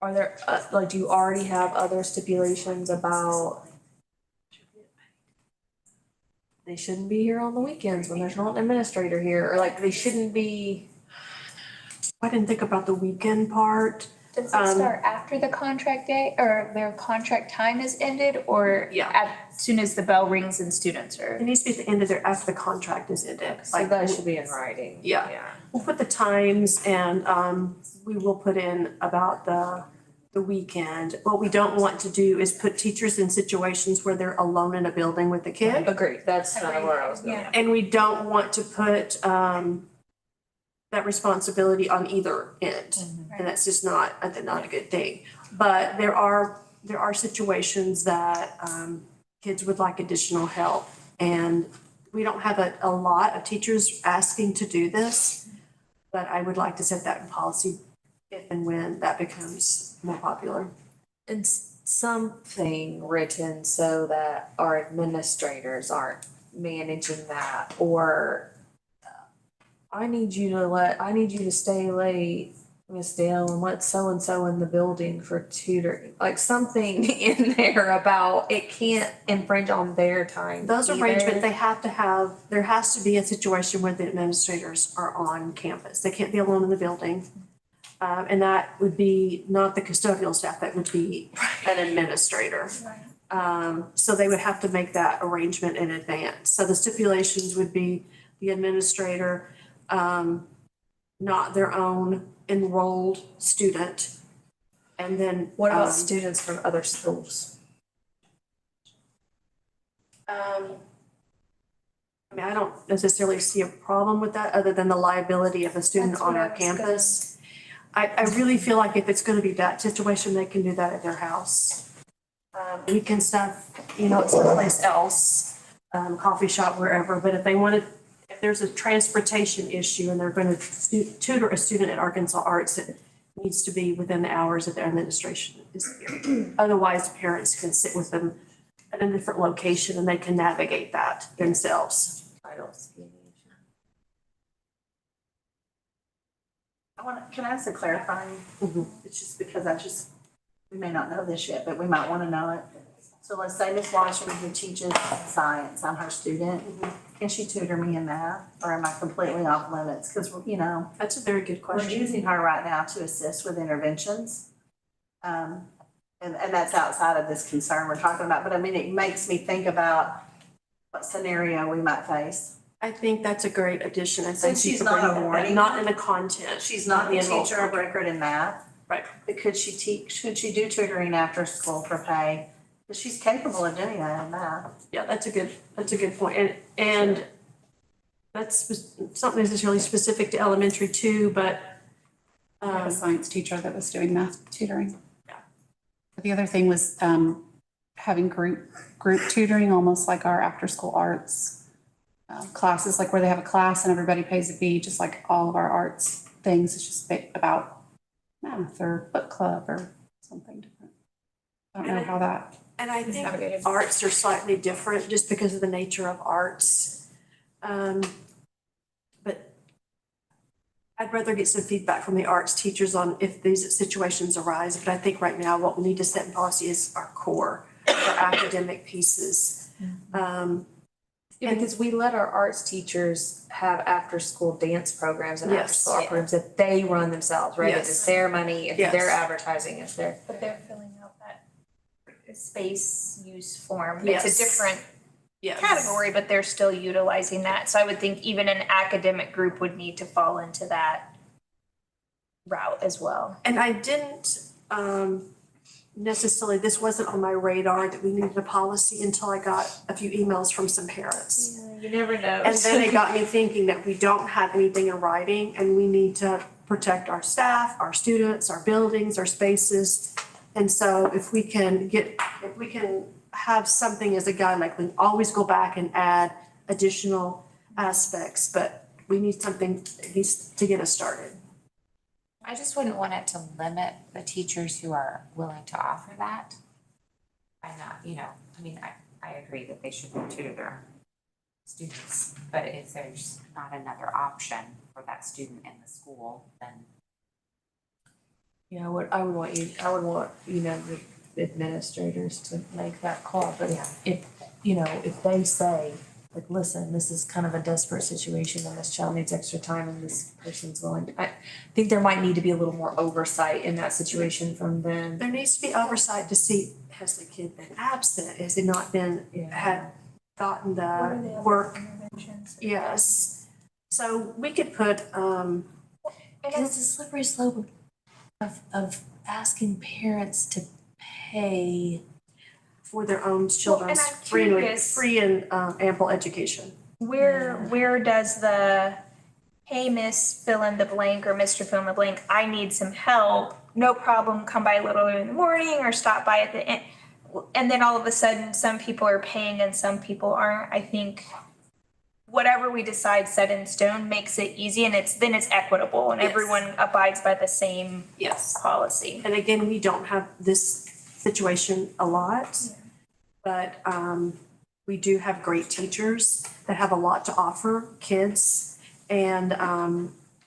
are there, do you already have other stipulations about they shouldn't be here on the weekends when there's not an administrator here, or they shouldn't be? I didn't think about the weekend part. Does it start after the contract day or their contract time is ended or as soon as the bell rings and students are? It needs to be at the end of after the contract is ended. So that should be in writing. Yeah. We'll put the times and we will put in about the weekend. What we don't want to do is put teachers in situations where they're alone in a building with a kid. Agreed, that's kind of where I was going. Yeah. And we don't want to put that responsibility on either end. And that's just not a good thing. But there are situations that kids would like additional help. And we don't have a lot of teachers asking to do this, but I would like to set that in policy if and when that becomes more popular. And something written so that our administrators aren't managing that, or I need you to stay late, Miss Dale, and let so-and-so in the building for tutoring. Like something in there about it can't infringe on their time. Those either. arrangements, there has to be a situation where the administrators are on campus. They can't be alone in the building. And that would be not the custodial staff, that would be an administrator. So they would have to make that arrangement in advance. So the stipulations would be the administrator, not their own enrolled student. And then. What about students from other schools? I mean, I don't necessarily see a problem with that, other than the liability of a student on our campus. I really feel like if it's gonna be that situation, they can do that at their house. Weekend stuff, it's someplace else, coffee shop, wherever, but if there's a transportation issue and they're gonna tutor a student at Arkansas Arts, it needs to be within the hours that their administration is here. Otherwise, parents can sit with them at a different location and they can navigate that themselves. I don't see any issue. Can I ask a clarifying? It's just because we may not know this yet, but we might want to know it. So let's say Ms. Washington, who teaches science, I'm her student. Can she tutor me in math, or am I completely off limits? Because, That's a very good we're question. using her right now to assist with interventions. And that's outside of this concern we're talking about. But I mean, it makes me think about what scenario we might face. I think that's a great addition. I think Since you she's could not bring a that back. warning- Not in a content. She's not the in role. teacher of record in math. Right. But could she do tutoring after school for pay? Because she's capable of doing that in math. Yeah, that's a good point. And that's something that's really specific to elementary too, but I have a science teacher that was doing math tutoring. Yeah. The other thing was having group tutoring, almost like our after-school arts classes, like where they have a class and everybody pays a fee, just like all of our arts things. It's just about math or book club or something different. I don't know how that. And I think arts are slightly different just because of the nature of arts. But I'd rather get some feedback from the arts teachers on if these situations arise. But I think right now what we need to set in policy is our core, our academic pieces. Yeah, because we let our arts teachers have after-school dance programs and Yes. after-school art programs that they run themselves, right? Yes. It's their money, it's Yes. their advertising, it's their. But they're filling out that space use form. Yes. It's a different Yes. category, but they're still utilizing that. So I would think even an academic group would need to fall into that route as well. And I didn't necessarily, this wasn't on my radar that we needed a policy until I got a few emails from some parents. You never know. And then it got me thinking that we don't have anything in writing and we need to protect our staff, our students, our buildings, our spaces. And so if we can have something as a guideline, like we can always go back and add additional aspects, but we need something at least to get us started. I just wouldn't want it to limit the teachers who are willing to offer that. I'm not, I mean, I agree that they should tutor their students, but if there's not another option for that student in the school, then. Yeah, I would want, the administrators to make that call, but if they say, like, listen, this is kind of a desperate situation and this child needs extra time and this person's willing to, I think there might need to be a little more oversight in that situation from them. There needs to be oversight to see, has the kid been absent? Has he not been, had gotten the work? Yes. So we could put, And it's a slippery slope of asking parents to pay for their own children's I'm free curious. and ample education. Where does the, hey, Miss fill in the blank or Mr. fill in the blank, I need some help, no problem, come by a little early in the morning or stop by at the end. And then all of a sudden, some people are paying and some people aren't. I think whatever we decide set in stone makes it easy and it's equitable and Yes. everyone abides by the same Yes. policy. And again, we don't have this situation a lot, but we do have great teachers that have a lot to offer kids. And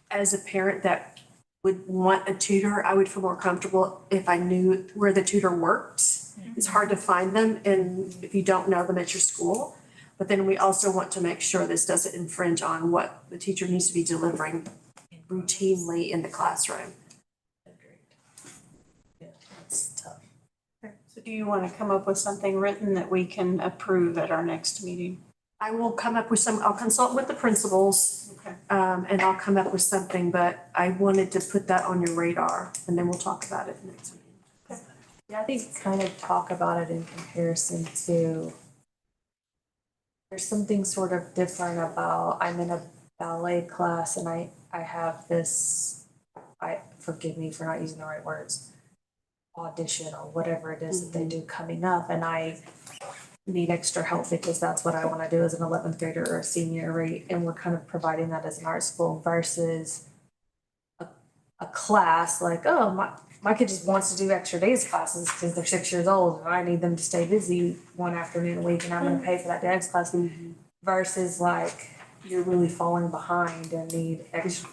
as a parent that would want a tutor, I would feel more comfortable if I knew where the tutor worked. It's hard to find them and if you don't know them at your school. But then we also want to make sure this doesn't infringe on what the teacher needs to be delivering routinely in the classroom. Yeah, that's tough. So do you want to come up with something written that we can approve at our next meeting? I will come up with I'll consult with the principals. Okay. And I'll come up with something, but I wanted to put that on your radar and then we'll talk about it next meeting. Yeah, I think kind of talk about it in comparison to, there's something sort of different about, I'm in a ballet class and I have this, forgive me for not using the right words, audition or whatever it is that they do coming up and I need extra help because that's what I want to do as an 11th grader or a senior, right? And we're kind of providing that as an art school versus a class like, oh, my kid just wants to do extra days classes because they're 6 years old and I need them to stay busy one afternoon a week and I'm gonna pay for that dance class. Versus like, you're really falling behind and need extra.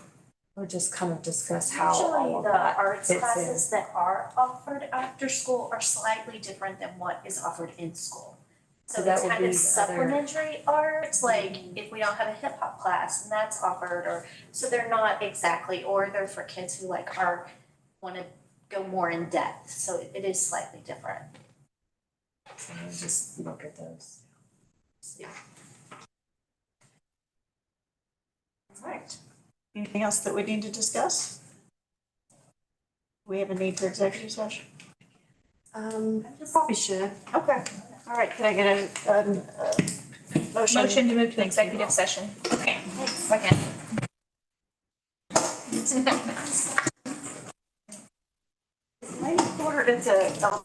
We'll just kind of discuss how all of that arts fits in. classes that are offered after school are slightly different than what is offered in school. So that it's would kind be of the supplementary arts, like if we don't have a hip hop class and that's offered, or, so they're not exactly, or they're for kids who like wanna go more in depth, so it is slightly different. So we'll just look at those. Yeah. All right. Anything else that we need to discuss? We have a need for executive session? You probably should. Okay. All right, can I get a motion? Motion to move to executive session. Okay. Second. Lady Porter, it's a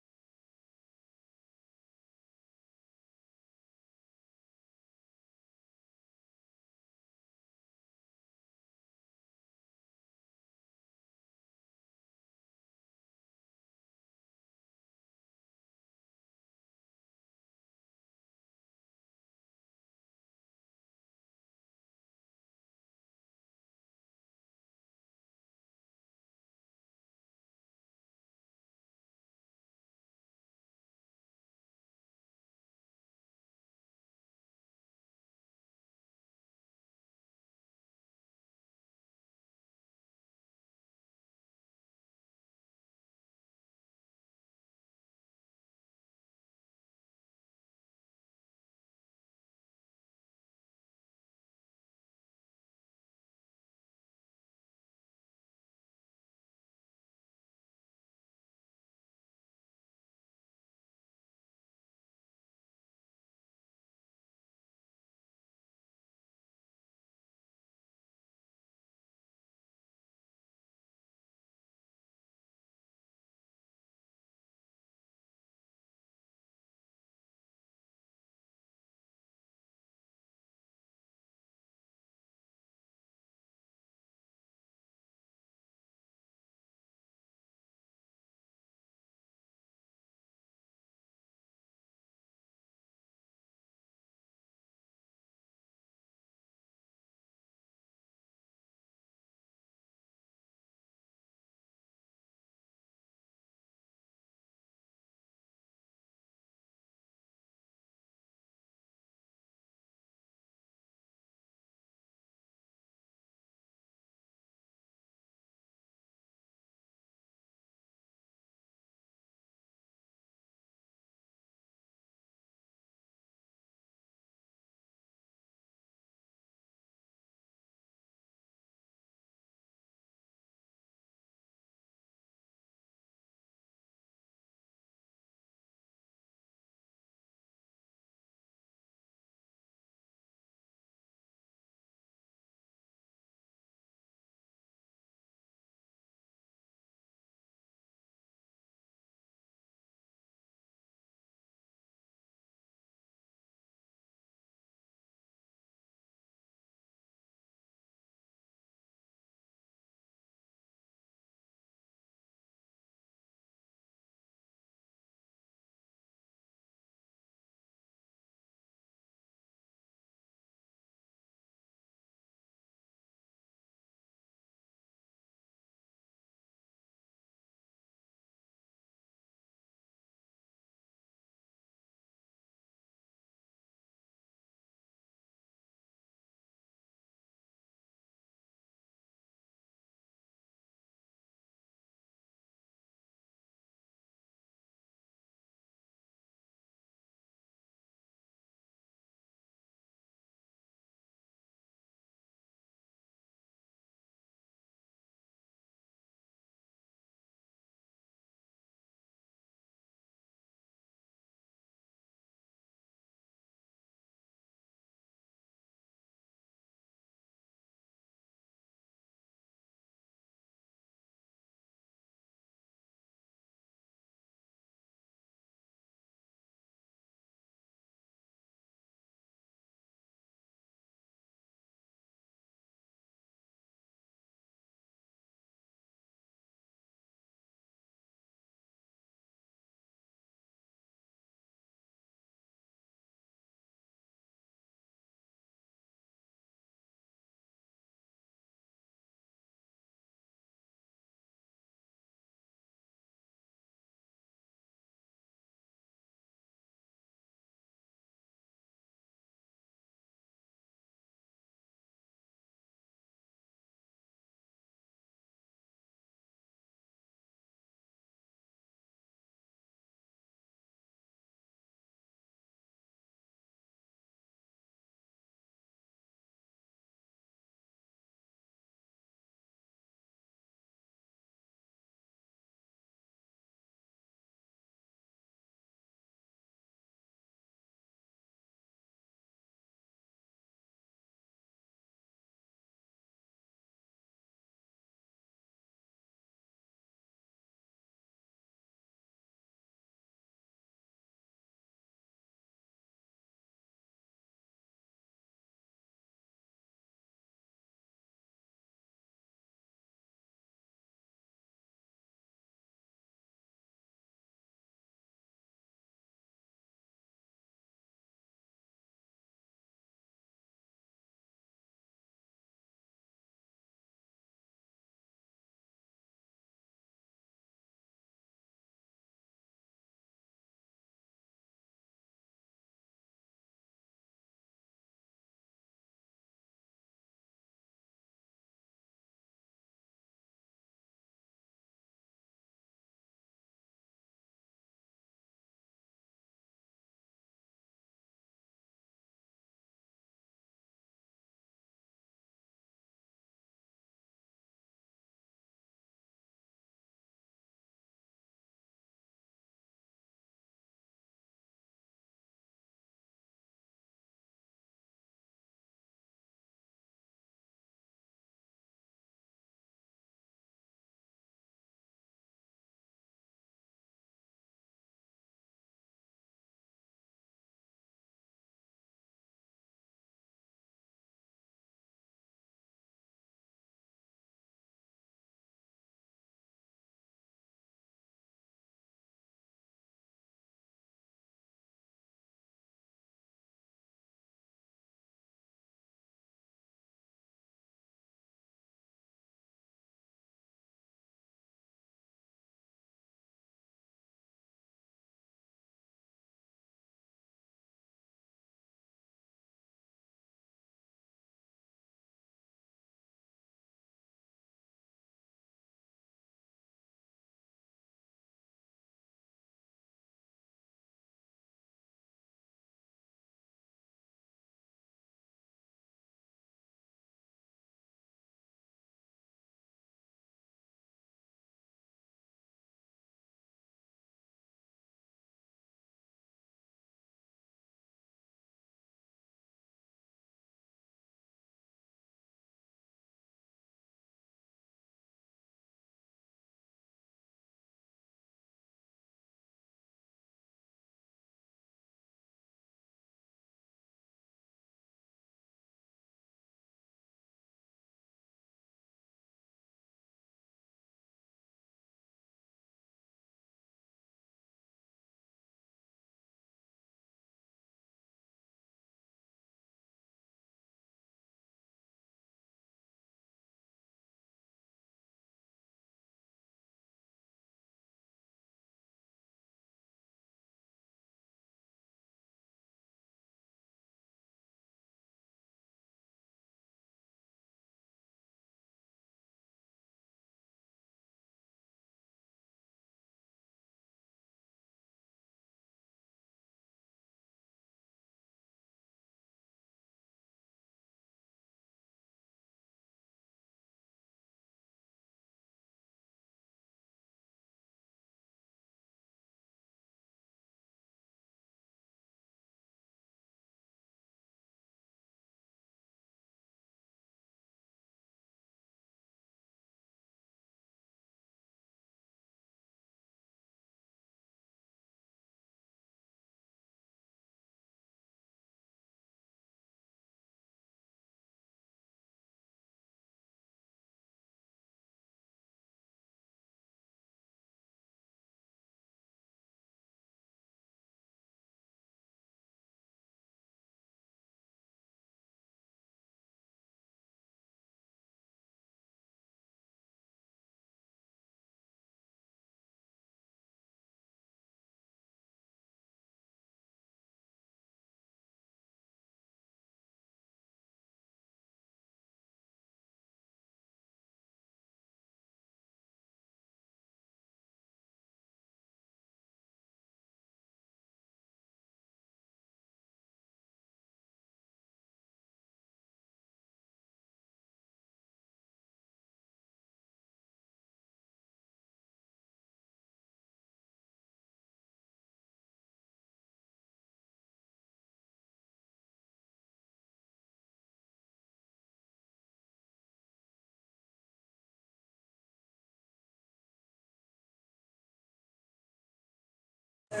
Okay,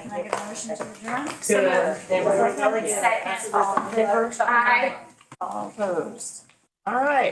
can I get a motion to adjourn? Good. They were really good. Second, all in favor? Aye. All opposed. All right.